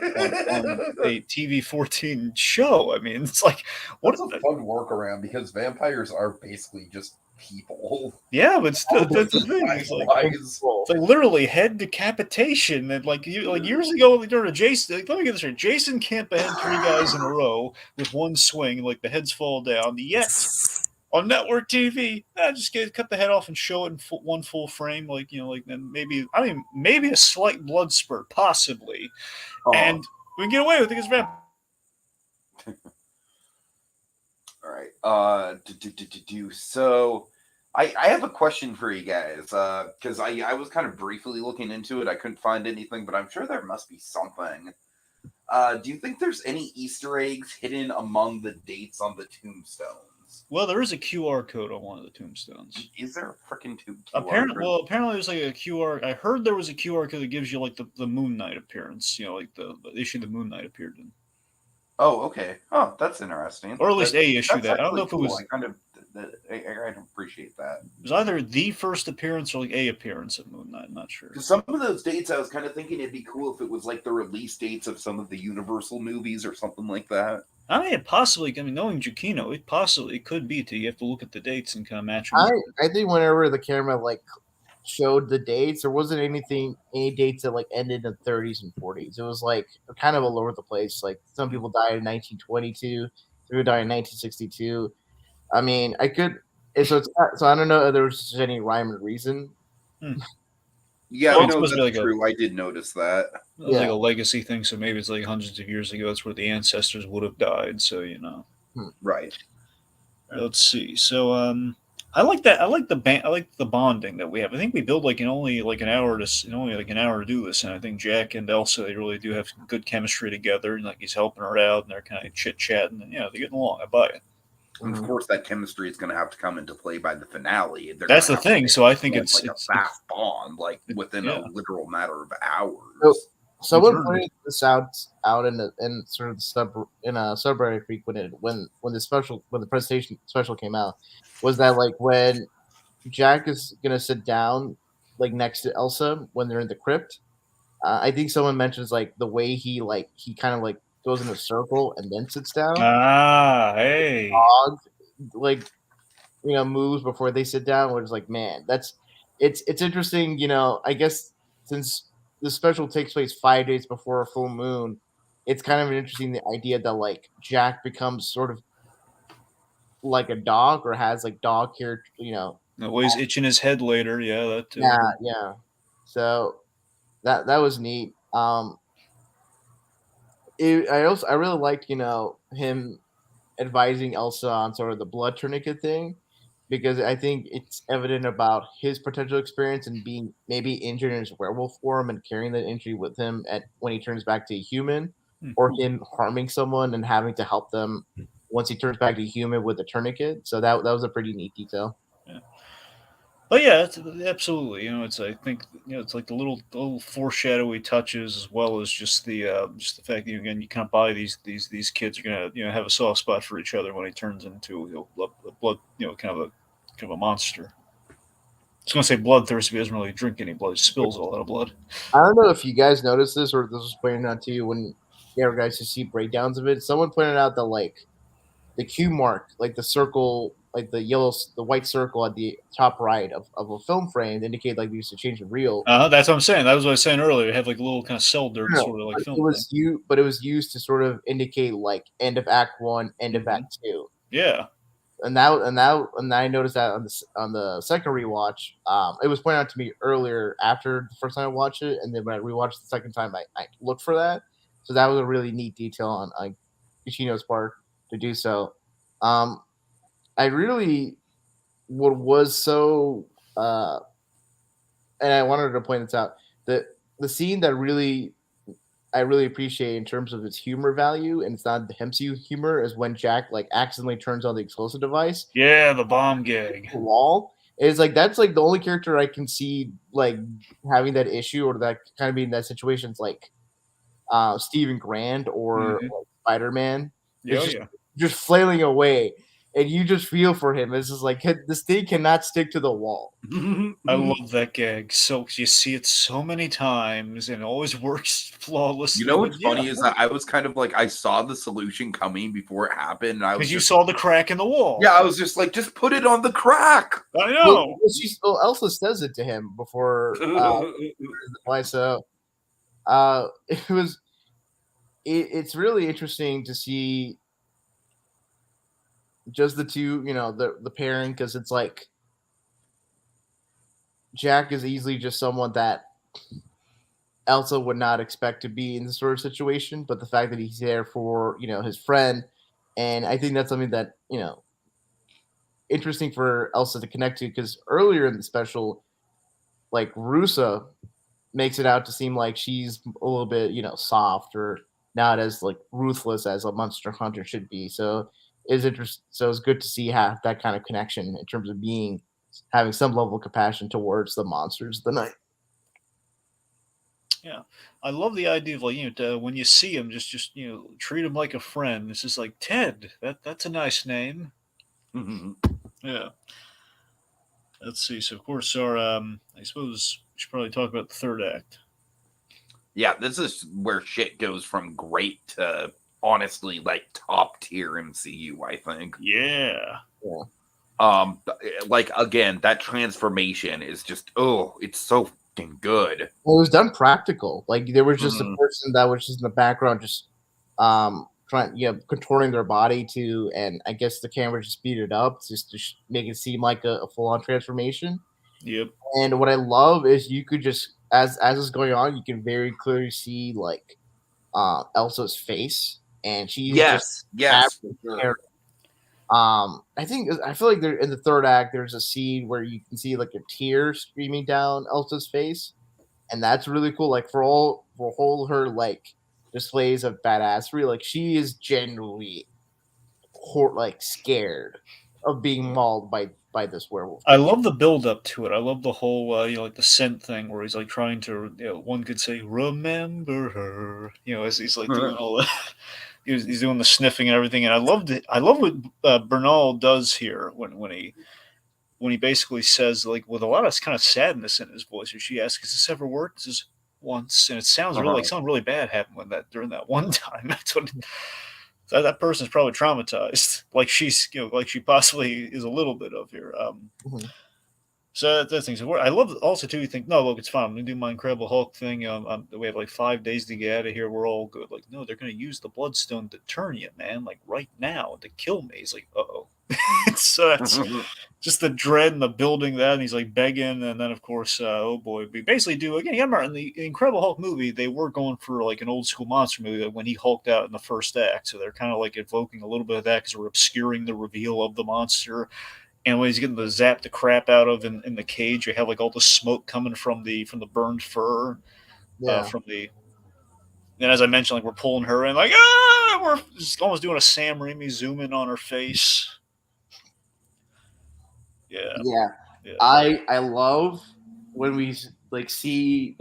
a TV-14 show. I mean, it's like what's a fun workaround because vampires are basically just people. Yeah, but still, that's the thing. It's literally head decapitation. And years ago, during Jason, let me get this right. Jason can't behead 3 guys in a row with one swing. The heads fall down. Yet on network TV, just cut the head off and show it in one full frame. Then maybe a slight blood spurt, possibly, and we can get away with it because vampires. All right. So I have a question for you guys because I was kind of briefly looking into it. I couldn't find anything, but I'm sure there must be something. Do you think there's any Easter eggs hidden among the dates on the tombstones? Well, there is a QR code on one of the tombstones. Is there a freaking QR code? Apparently there's a QR. I heard there was a QR code that gives you the Moon Knight appearance. The issue the Moon Knight appeared in. Oh, okay. Oh, that's interesting. Or at least a issue that. I don't know if it was. I appreciate that. It was either the first appearance or a appearance of Moon Knight. I'm not sure. Because some of those dates, I was kind of thinking it'd be cool if it was the release dates of some of the Universal movies or something like that. I mean, knowing Giacchino, it could be too. You have to look at the dates and kind of match them. I think whenever the camera showed the dates, there wasn't any dates that ended in the 30s and 40s. It was kind of all over the place. Some people died in 1922, some people died in 1962. I mean, I don't know if there was any rhyme or reason. Yeah, no, that's true. I did notice that. It was a legacy thing, so maybe it's hundreds of years ago. It's where the ancestors would have died. So Right. Let's see. So I like that. I like the bonding that we have. I think we build in only an hour to do this, and I think Jack and Elsa, they really do have good chemistry together. And he's helping her out, and they're kind of chit chatting, and they're getting along. I buy it. And of course, that chemistry is going to have to come into play by the finale. That's the thing. So I think it's a fast bond, within a literal matter of hours. Someone returned. pointed this out in sort of the subreddit frequented when the presentation special came out, was that like when Jack is gonna sit down like next to Elsa when they're in the crypt. I think someone mentions like the way he kind of like goes in a circle and then sits down. Ah, hey. Dog like moves before they sit down. Which is like, man, it's interesting. I guess since the special takes place 5 days before a full moon, it's kind of an interesting idea that like Jack becomes sort of like a dog or has like dog character. Always itching his head later. Yeah, that too. Yeah, yeah. So that was neat. I really liked him advising Elsa on sort of the blood tourniquet thing because I think it's evident about his potential experience and being maybe injured in his werewolf form and carrying that injury with him at when he turns back to a human, or him harming someone and having to help them once he turns back to human with a tourniquet. So that was a pretty neat detail. Yeah. But yeah, it's, absolutely. It's I think it's like the little foreshadowy touches as well as just the fact that again you kind of buy these kids are gonna have a soft spot for each other when he turns into a blood kind of a monster. I was gonna say bloodthirsty, but he doesn't really drink any blood; he spills a lot of blood. I don't know if you guys noticed this or if this was pointed out to you when you ever guys to see breakdowns of it. Someone pointed out that like the Q mark, like the circle, like the white circle at the top right of a film frame, indicate like they used to change the reel. That's what I'm saying. That was what I was saying earlier. They have like a little kind of cell dirt No, sort of like but film it was but it was used to sort of indicate like end of Act 1, end of Act 2. Yeah. And I noticed that on the second rewatch. It was pointed out to me earlier after the first time I watched it, and then when I rewatched the second time, I looked for that. So that was a really neat detail on Ishino's part to do so. I really what was so and I wanted to point this out, the scene that I really appreciate in terms of its humor value, and it's not the MCU humor, is when Jack like accidentally turns on the explosive device. Yeah, the bomb gag. The wall is like that's like the only character I can see like having that issue or that kind of being in that situation. It's like Stephen Grant or like Spider-Man. Yeah, It's just flailing away, and you just feel for him. It's just like this thing cannot stick to the wall. I love that gag. So you see it so many times and it always works flawlessly. You know what's funny is that I was kind of like I saw the solution coming before it happened, and I was because you saw the crack in the wall. Yeah, I was just like, just put it on the crack. I know. Elsa says it to him before. Why so? It's really interesting to see just the two, the pairing, because it's like Jack is easily just someone that Elsa would not expect to be in this sort of situation, but the fact that he's there for his friend, and I think that's something that interesting for Elsa to connect to, because earlier in the special, like Rusa makes it out to seem like she's a little bit soft or not as like ruthless as a monster hunter should be. So it's good to see that kind of connection in terms of having some level of compassion towards the monsters of the night. Yeah, I love the idea of like when you see him, just treat him like a friend. It's just like Ted. That's a nice name. Mm-hmm. Yeah. Let's see. So of course our I suppose we should probably talk about the third act. Yeah, this is where shit goes from great to honestly like top tier MCU, I think. Yeah. Like again, that transformation is just it's so fucking good. Well, it was done practical. Like there was just a person that was just in the background, just contorting their body to, and I guess the camera just speed it up just to make it seem like a full on transformation. Yep. And what I love is you could just as it's going on, you can very clearly see like Elsa's face, and she's yes. I feel like there in the third act there's a scene where you can see like a tear streaming down Elsa's face, and that's really cool. Like for all her like displays of badassery, like she is genuinely like scared of being mauled by this werewolf. I love the build up to it. I love the whole, like the scent thing where he's like trying to, one could say, remember her, as he's like doing all that. He's doing the sniffing and everything. And I loved it. I love what Bernal does here when he basically says, like, with a lot of kind of sadness in his voice, or she asks, "Has this ever worked?" He says, "Once," and it sounds really like something really bad happened when during that one time. That's what that person's probably traumatized, like like she possibly is a little bit of here. Mhm. So that thing's. I love also too. You think, no, look, it's fine. I'm gonna do my Incredible Hulk thing. We have like 5 days to get out of here. We're all good. Like, no, they're gonna use the Bloodstone to turn you, man. Like right now to kill me. He's like, uh-oh. So that's just the dread and the building that, and he's like begging, and then of course, oh boy, we basically do again. You remember in the Incredible Hulk movie, they were going for like an old school monster movie when he hulked out in the first act, so they're kind of like evoking a little bit of that because we're obscuring the reveal of the monster. And when he's getting the zap the crap out of in the cage, you have like all the smoke coming from the burned fur, Yeah. from the. And as I mentioned, like we're pulling her in, like we're just almost doing a Sam Raimi zoom in on her face. Yeah. Yeah. Yeah. I love when we like see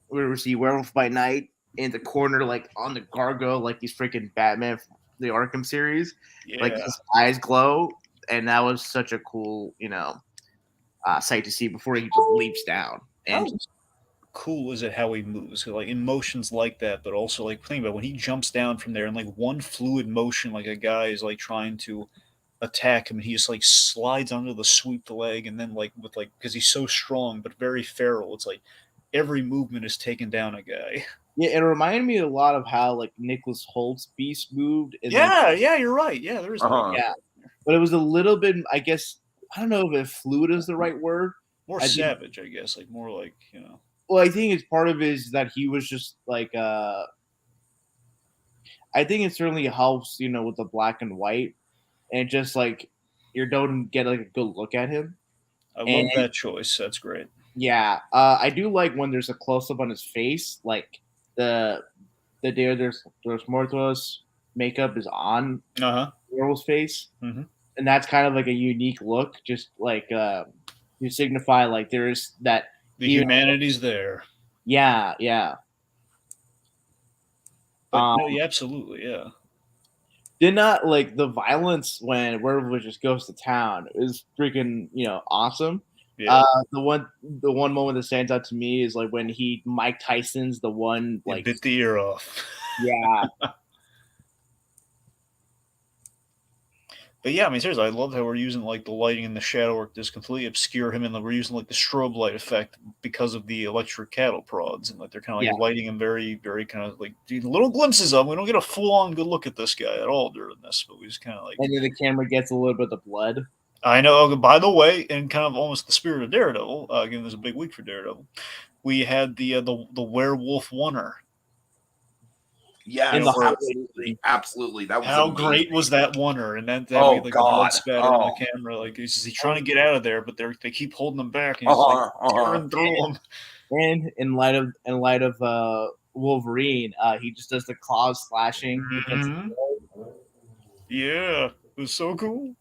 when we see Werewolf by Night in the corner, like on the gargoyle, like he's freaking Batman from the Arkham series. Like Yeah. his eyes glow, and that was such a cool, sight to see before he just leaps down. And How cool is it how he moves? Like emotions like that, but also like think about when he jumps down from there and like one fluid motion, like a guy is like trying to attack him, and he just like slides under the sweep the leg, and then like with like because he's so strong but very feral, it's like every movement is taking down a guy. yeah, it reminded me a lot of how like Nicholas Holt's Beast moved, and like Yeah, you're right. Yeah, there is yeah, but it was a little bit. I guess I don't know if fluid is the right word. more I think savage, I guess, like more like Well, I think it's part of it is that he was just like I think it certainly helps, with the black and white and just like you don't get like a good look at him. I And love that choice. That's great. yeah, I do like when there's a close up on his face, like the day there's Muertos makeup is on Uh-huh. Werewolf's face, Mhm. and that's kind of like a unique look, just like to signify like there is that The humanity's there. yeah. But Um, no, yeah, absolutely, yeah. did not like the violence when Werewolf just goes to town is freaking awesome. Yeah. The one moment that stands out to me is like when he Mike Tyson's the one It like bit the ear off. yeah But yeah, I mean, seriously, I love how we're using like the lighting and the shadow work to just completely obscure him, and we're using like the strobe light effect because of the electric cattle prods, and like they're kind of yeah like lighting him very, very kind of like little glimpses of him. We don't get a full on good look at this guy at all during this, but we just kind of like. and then the camera gets a little bit of the blood. I know. By the way, in kind of almost the spirit of Daredevil, given this a big week for Daredevil, we had the werewolf oneer. In Yes, the absolutely. That was How amazing. great was that oneer? And then Oh, we get like the blood God. spatter on the camera. Like he's trying to get out of there, but they keep holding him back, and he's like tearing through them. And in light of Wolverine, he just does the claws slashing against the wall. Yeah, it was so cool.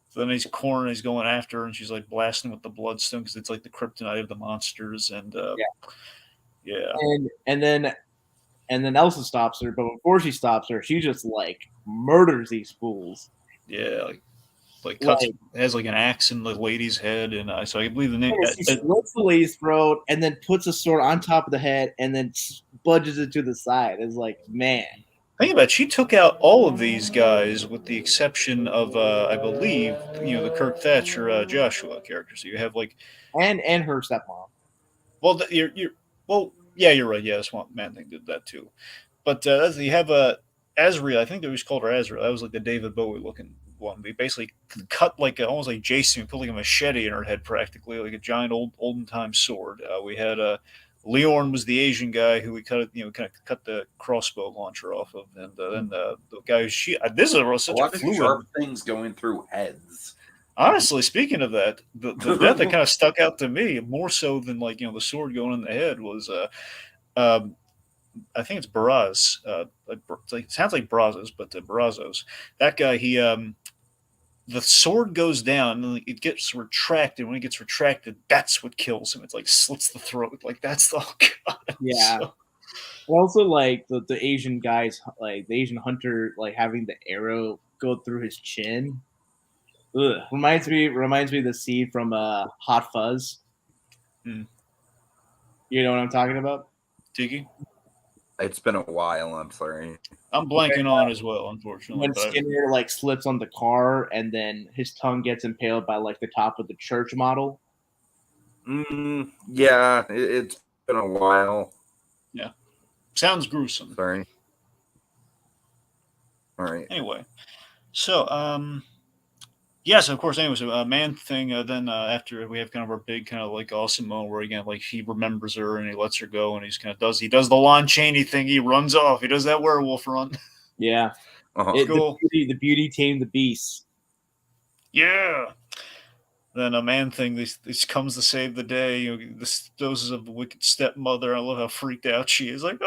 So then he's cornering, he's going after her, and she's like blasting with the bloodstone because it's like the kryptonite of the monsters. And yeah. And then Elsa stops her, but before she stops her, she just like murders these fools. Yeah, like cuts Like, has like an axe in the lady's head, and so I believe the name. she slits the lady's throat and then puts a sword on top of the head and then budges it to the side. It's like, man. Think about it, she took out all of these guys with the exception of I believe the Kirk Thatcher Joshua character. So you have like And her stepmom. well you're well yeah you're right, yeah, the Swamp Man thing did that too. But you have Azrael. I think they was called her Azrael. That was like the David Bowie looking one. They basically cut like almost like Jason, put like a machete in her head, practically like a giant olden time sword. We had Leorn was the Asian guy who we kind of cut the crossbow launcher off of, and then the guy who this is such a a lot of fluid. sharp things going through heads. Honestly, speaking of that, the death that kind of stuck out to me more so than like the sword going in the head was I think it's Baraz. It sounds like Brazos, but Brazos. That guy, he the sword goes down and it gets retracted. When it gets retracted, that's what kills him. It's like slits the throat. Like that's the God. Yeah. So, Also, like the Asian guys, like the Asian hunter, like having the arrow go through his chin. Ugh. Reminds me of the scene from Hot Fuzz. Hmm. You know what I'm talking about? Tiki, It's been a while. I'm sorry. I'm blanking on as well, unfortunately. When But Skinner like slips on the car and then his tongue gets impaled by like the top of the church model. Yeah, it's been a while. yeah, sounds gruesome. Sorry. All right. Anyway, so yes, of course. Anyways, a man thing. Then after we have kind of our big kind of like awesome moment where again like he remembers her and he lets her go and he's kind of does the Lon Chaney thing. He runs off. He does that werewolf run. Yeah, Cool. The beauty tamed the beast. Yeah. Then a man thing. This comes to save the day. You know, this doses of the wicked stepmother. I love how freaked out she is. Like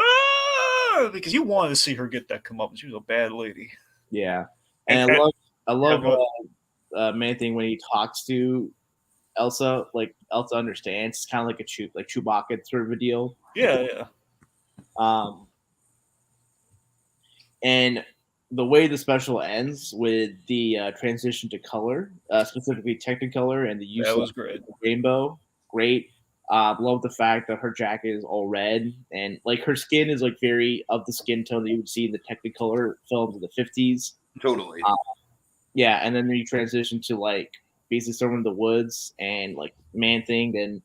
because you wanted to see her get that come up. She was a bad lady. Yeah, and I love man thing when he talks to Elsa. Like Elsa understands. It's kind of like a Chewbacca sort of a deal. Yeah. And the way the special ends with the transition to color, specifically Technicolor, and the use That was of great. the rainbow, great. Love the fact that her jacket is all red and like her skin is like very of the skin tone that you would see in the Technicolor films of the 50s. Totally. Yeah, and then you transition to like basically somewhere in the woods and like man thing, then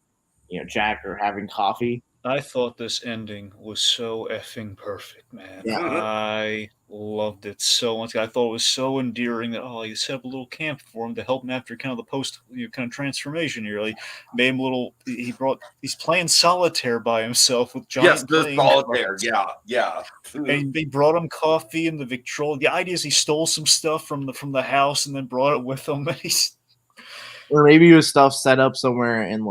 Jack are having coffee. I thought this ending was so effing perfect, man. Yeah. I loved it so much. I thought it was so endearing that you set up a little camp for him to help him after kind of the post kind of transformation. You really made him a little. He's playing solitaire by himself with giant. Yes, the solitaire. Yeah. And they brought him coffee and the Victrola. The idea is he stole some stuff from the house and then brought it with him. Or maybe it was stuff set up somewhere in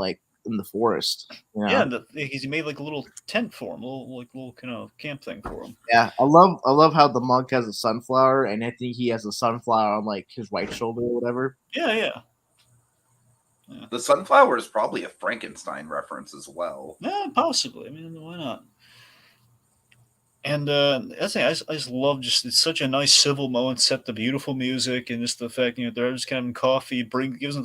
the forest. Yeah, he made like a little tent for him, a little kind of camp thing for him. Yeah, I love how the monk has a sunflower, and I think he has a sunflower on like his right shoulder or whatever. Yeah. The sunflower is probably a Frankenstein reference as well. Yeah, possibly. I mean, why not? And that's the thing. I just love it's such a nice civil moment, set the beautiful music, and just the fact they're just kind of coffee.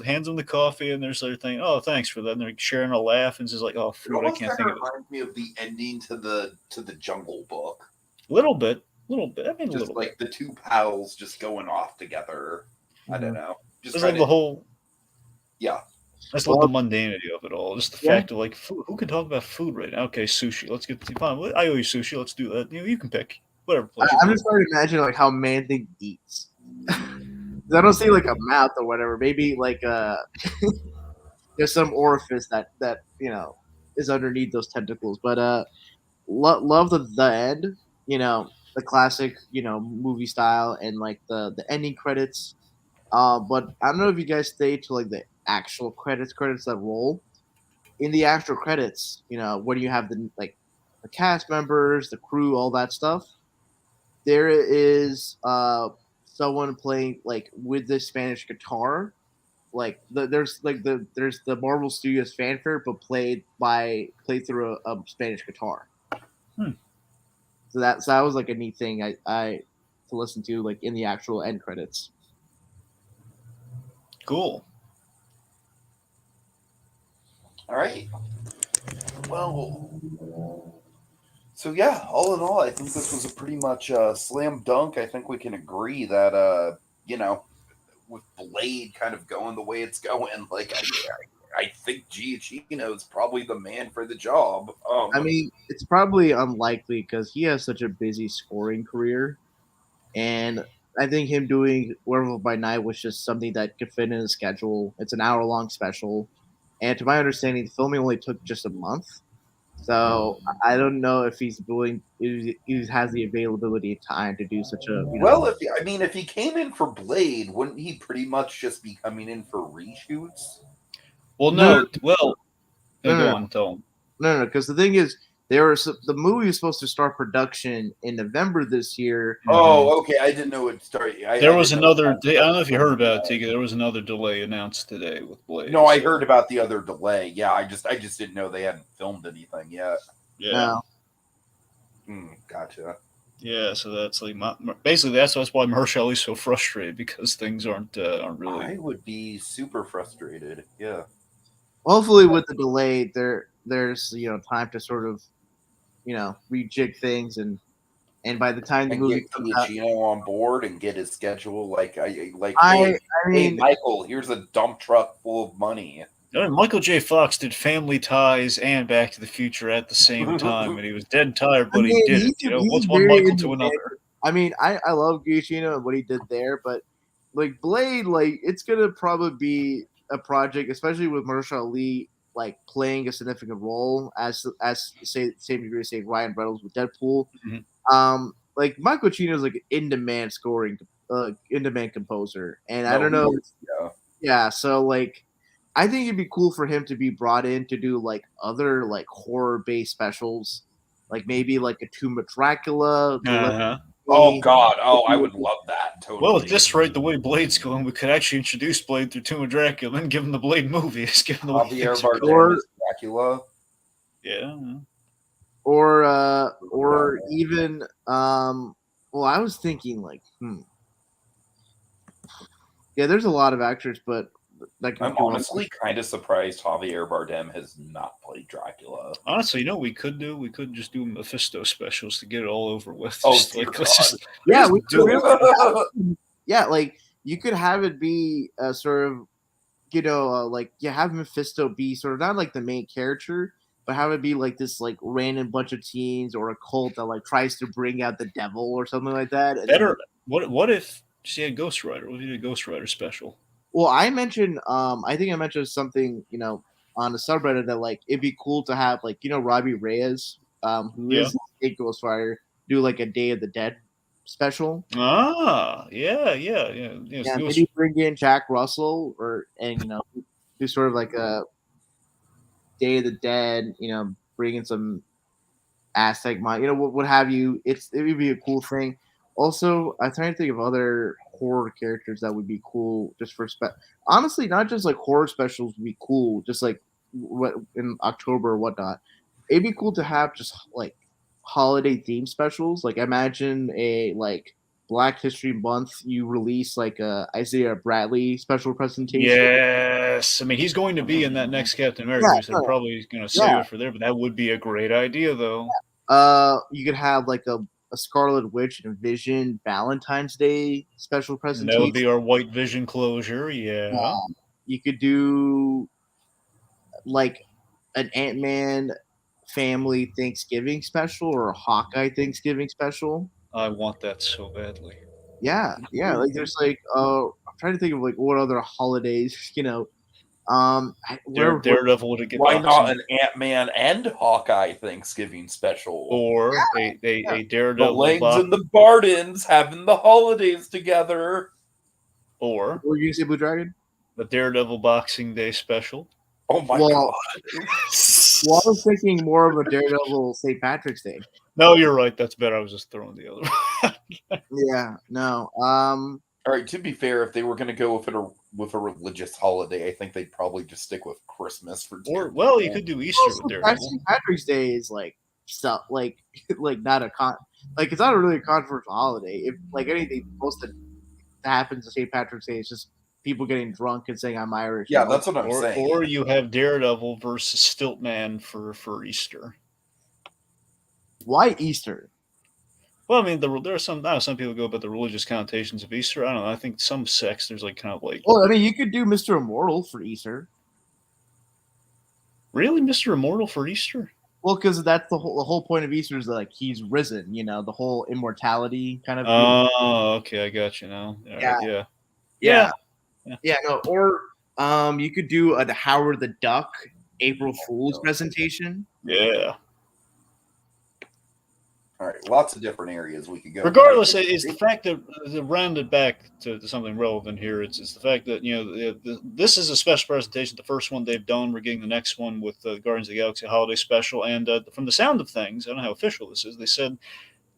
Hands them the coffee, and there's their thing. Oh, thanks for that. And they're sharing a laugh, and it's just like, oh, food. I can't think of it. Reminds me of the ending to the Jungle Book. Little bit. I mean, just a little like bit. the two pals just going off together. Mm-hmm. I don't know. Just like the whole. Yeah. I just love the mundanity of it all. Just the fact of like, food. Who can talk about food right now? Okay, sushi. Let's get fine. I owe you sushi. Let's do that. You can pick whatever. I'm just trying to imagine like how man thing eats. I don't see like a mouth or whatever. Maybe like there's some orifice that is underneath those tentacles. But love the end. The classic movie style and like the ending credits. But I don't know if you guys stay to like the actual credits that roll. In the actual credits, when you have the cast members, the crew, all that stuff, there is someone playing like with the Spanish guitar. There's the Marvel Studios fanfare, but played through a Spanish guitar. So that was like a neat thing I to listen to like in the actual end credits. Cool. All right. Well, so yeah, all in all, I think this was a pretty much slam dunk. I think we can agree that with Blade kind of going the way it's going, like I think Giacchino is probably the man for the job. I mean, it's probably unlikely because he has such a busy scoring career, and I think him doing Werewolf by Night was just something that could fit in his schedule. It's an hour-long special, and to my understanding, the filming only took just a month. So I don't know if he's willing, he has the availability of time to do such a. Well, if he came in for Blade, wouldn't he pretty much just be coming in for reshoots? Well, no. Well, go on, tell him. No, because the thing is, the movie was supposed to start production in November this year. Oh, okay. I didn't know it started. There was another. I don't know if you heard about it, Tika. There was another delay announced today with Blade. No, I heard about the other delay. Yeah, I just didn't know they hadn't filmed anything yet. Yeah. Gotcha. Yeah, so that's like basically that's why Mahershala is so frustrated because things aren't really. I would be super frustrated. Yeah. Hopefully, with the delay, there's time to sort of rejig things and by the time the movie get comes out, Giacchino on board and get his schedule. I hey, mean, Michael, here's a dump truck full of money. Michael J. Fox did Family Ties and Back to the Future at the same time, and he was dead tired, but he did it. What's one Michael to another? I mean, I love Giacchino and what he did there, but like Blade, like it's gonna probably be a project, especially with Mahershala Ali like playing a significant role as say same degree say Ryan Reynolds with Deadpool. Mm-hmm. Like Michael Giacchino is like an in-demand in-demand composer, and I don't know. Yeah, so like I think it'd be cool for him to be brought in to do like other like horror-based specials, like maybe like a Tomb of Dracula. Oh God! Oh, I would love that. Totally. Well, at this rate, the way Blade's going, we could actually introduce Blade through Tomb of Dracula and give him the Blade movie. Give him the Javier Bardem as Dracula. Yeah. Or even well, I was thinking like yeah, there's a lot of actors, but like I'm honestly kind of surprised Javier Bardem has not played Dracula. Honestly, you know what we could do? We could just do Mephisto specials to get it all over with. Oh, just, like, yeah, we do it. Yeah, like you could have it be a sort of, like have Mephisto be sort of not like the main character, but have it be like this like random bunch of teens or a cult that like tries to bring out the devil or something like that. And better. What if she had Ghost Rider? What if you did a Ghost Rider special? Well, I mentioned, I think I mentioned something, on the subreddit that like it'd be cool to have like Robbie Reyes, who is a Ghost Rider, do like a Day of the Dead special. Yeah. Yeah, maybe bring in Jack Russell and do sort of like a Day of the Dead. Bring in some Aztec mind, what have you. It would be a cool thing. Also, I'm trying to think of other horror characters that would be cool just for honestly, not just like horror specials would be cool, just like what in October or whatnot. It'd be cool to have just like holiday theme specials. Like imagine a like Black History Month, you release like a Isaiah Bradley special presentation. Yes, I mean he's going to be in that next Captain America. So they're probably going to save it for there, but that would be a great idea, though. You could have like a Scarlet Witch and Vision Valentine's Day special presentation. That would be our White Vision closure. Yeah. You could do like an Ant-Man family Thanksgiving special or a Hawkeye Thanksgiving special. I want that so badly. Yeah. Like there's like I'm trying to think of like what other holidays, Daredevil would get. Why not an Ant-Man and Hawkeye Thanksgiving special, or a Daredevil? The Langs and the Bardens having the holidays together, or you gonna say Blue Dragon? The Daredevil Boxing Day special. Oh my God! Well, I was thinking more of a Daredevil St. Patrick's Day. No, you're right. That's better. I was just throwing the other. Yeah. No. All right. To be fair, if they were going to go with a religious holiday, I think they'd probably just stick with Christmas for. Or you could do Easter with Daredevil. St. Patrick's Day is like stuff like not a it's not a really controversial holiday. If like anything, most that happens on St. Patrick's Day is just people getting drunk and saying I'm Irish. Yeah, that's what I'm saying. Or you have Daredevil versus Stiltman for Easter. Why Easter? Well, I mean, there are some people go about the religious connotations of Easter. I don't know. I think some sects there's like kind of like. Well, I mean, you could do Mr. Immortal for Easter. Really, Mr. Immortal for Easter? Well, because that's the whole point of Easter is like he's risen. The whole immortality kind of. Oh, okay, I got you now. Yeah. No, or you could do the Howard the Duck April Fool's presentation. Yeah. All right, lots of different areas we could go. Regardless, it's the fact that to round it back to something relevant here. It's the fact that this is a special presentation. The first one they've done. We're getting the next one with the Guardians of the Galaxy Holiday Special. And from the sound of things, I don't know how official this is. They said,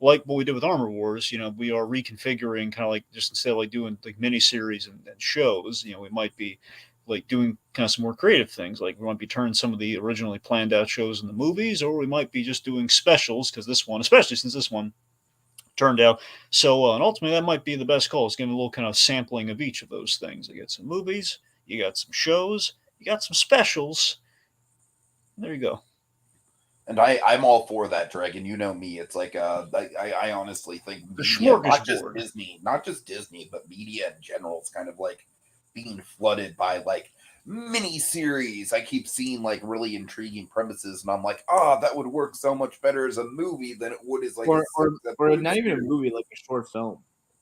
like what we did with Armor Wars, we are reconfiguring kind of like just instead of like doing like miniseries and shows. We might be like doing kind of some more creative things. Like we might be turning some of the originally planned out shows into movies, or we might be just doing specials because this one, especially since this one turned out so and ultimately that might be the best call. It's getting a little kind of sampling of each of those things. You get some movies, you got some shows, you got some specials. There you go. And I'm all for that, Dragon. You know me. It's like I honestly think media, not just Disney, but media in general is kind of like being flooded by like mini series. I keep seeing like really intriguing premises, and I'm like, that would work so much better as a movie than it would as like or not even a movie, like a short film.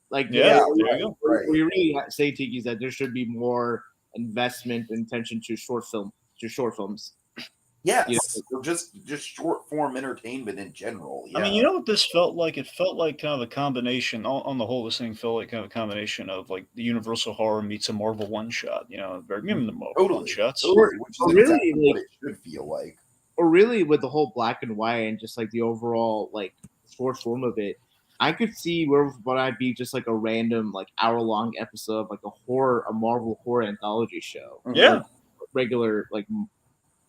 Like there you go. Right. We really say, Tiki's, that there should be more investment and attention to short films. Yes, just short form entertainment in general. Yeah. I mean, you know what this felt like? It felt like kind of a combination. On the whole, this thing felt like kind of a combination of like the Universal horror meets a Marvel one shot. The Marvel one shots. Totally, which is exactly what it should feel like. Or really, with the whole black and white and just like the overall like short form of it, I could see Werewolf by Night be just like a random like hour-long episode of like a Marvel horror anthology show. Yeah, like, regular like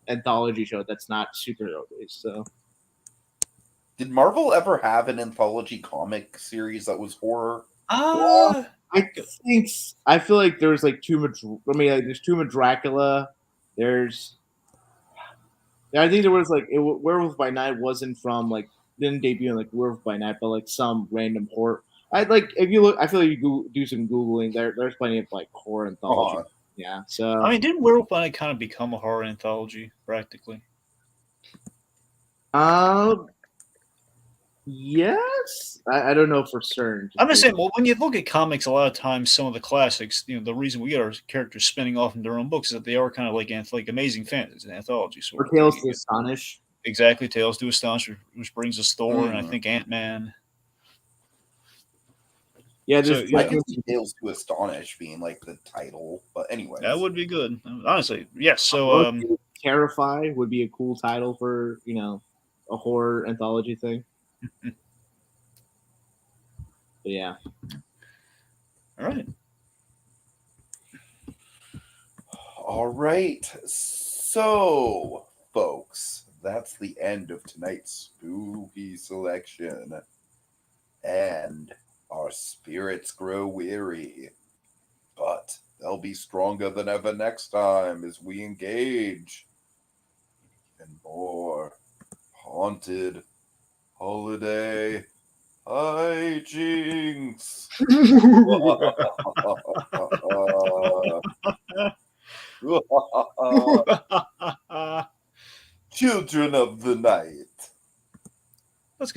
anthology show that's not superhero based. So, did Marvel ever have an anthology comic series that was horror? I feel like there's like too much. I mean, like, there's too much Dracula. I think there was like Werewolf by Night didn't debut in like Werewolf by Night, but like some random horror. If you look, I feel like you do some googling. There's plenty of like horror anthology. Yeah, so I mean, didn't Werewolf by Night kind of become a horror anthology practically? Yes, I don't know for certain. I'm just saying. Well, when you look at comics, a lot of times some of the classics, the reason we get our characters spinning off in their own books is that they are kind of like amazing fantasy, an anthology sort of. Or Tales to Astonish. Exactly, Tales to Astonish, which brings us Thor, and I think Ant-Man. Yeah, I can see Tales to Astonish being like the title, but anyway, that would be good. Honestly, yes. So, Terrify would be a cool title for a horror anthology thing. But yeah. All right. So, folks, that's the end of tonight's spooky selection, and our spirits grow weary, but they'll be stronger than ever next time as we engage in more haunted holiday hijinks. Children of the night.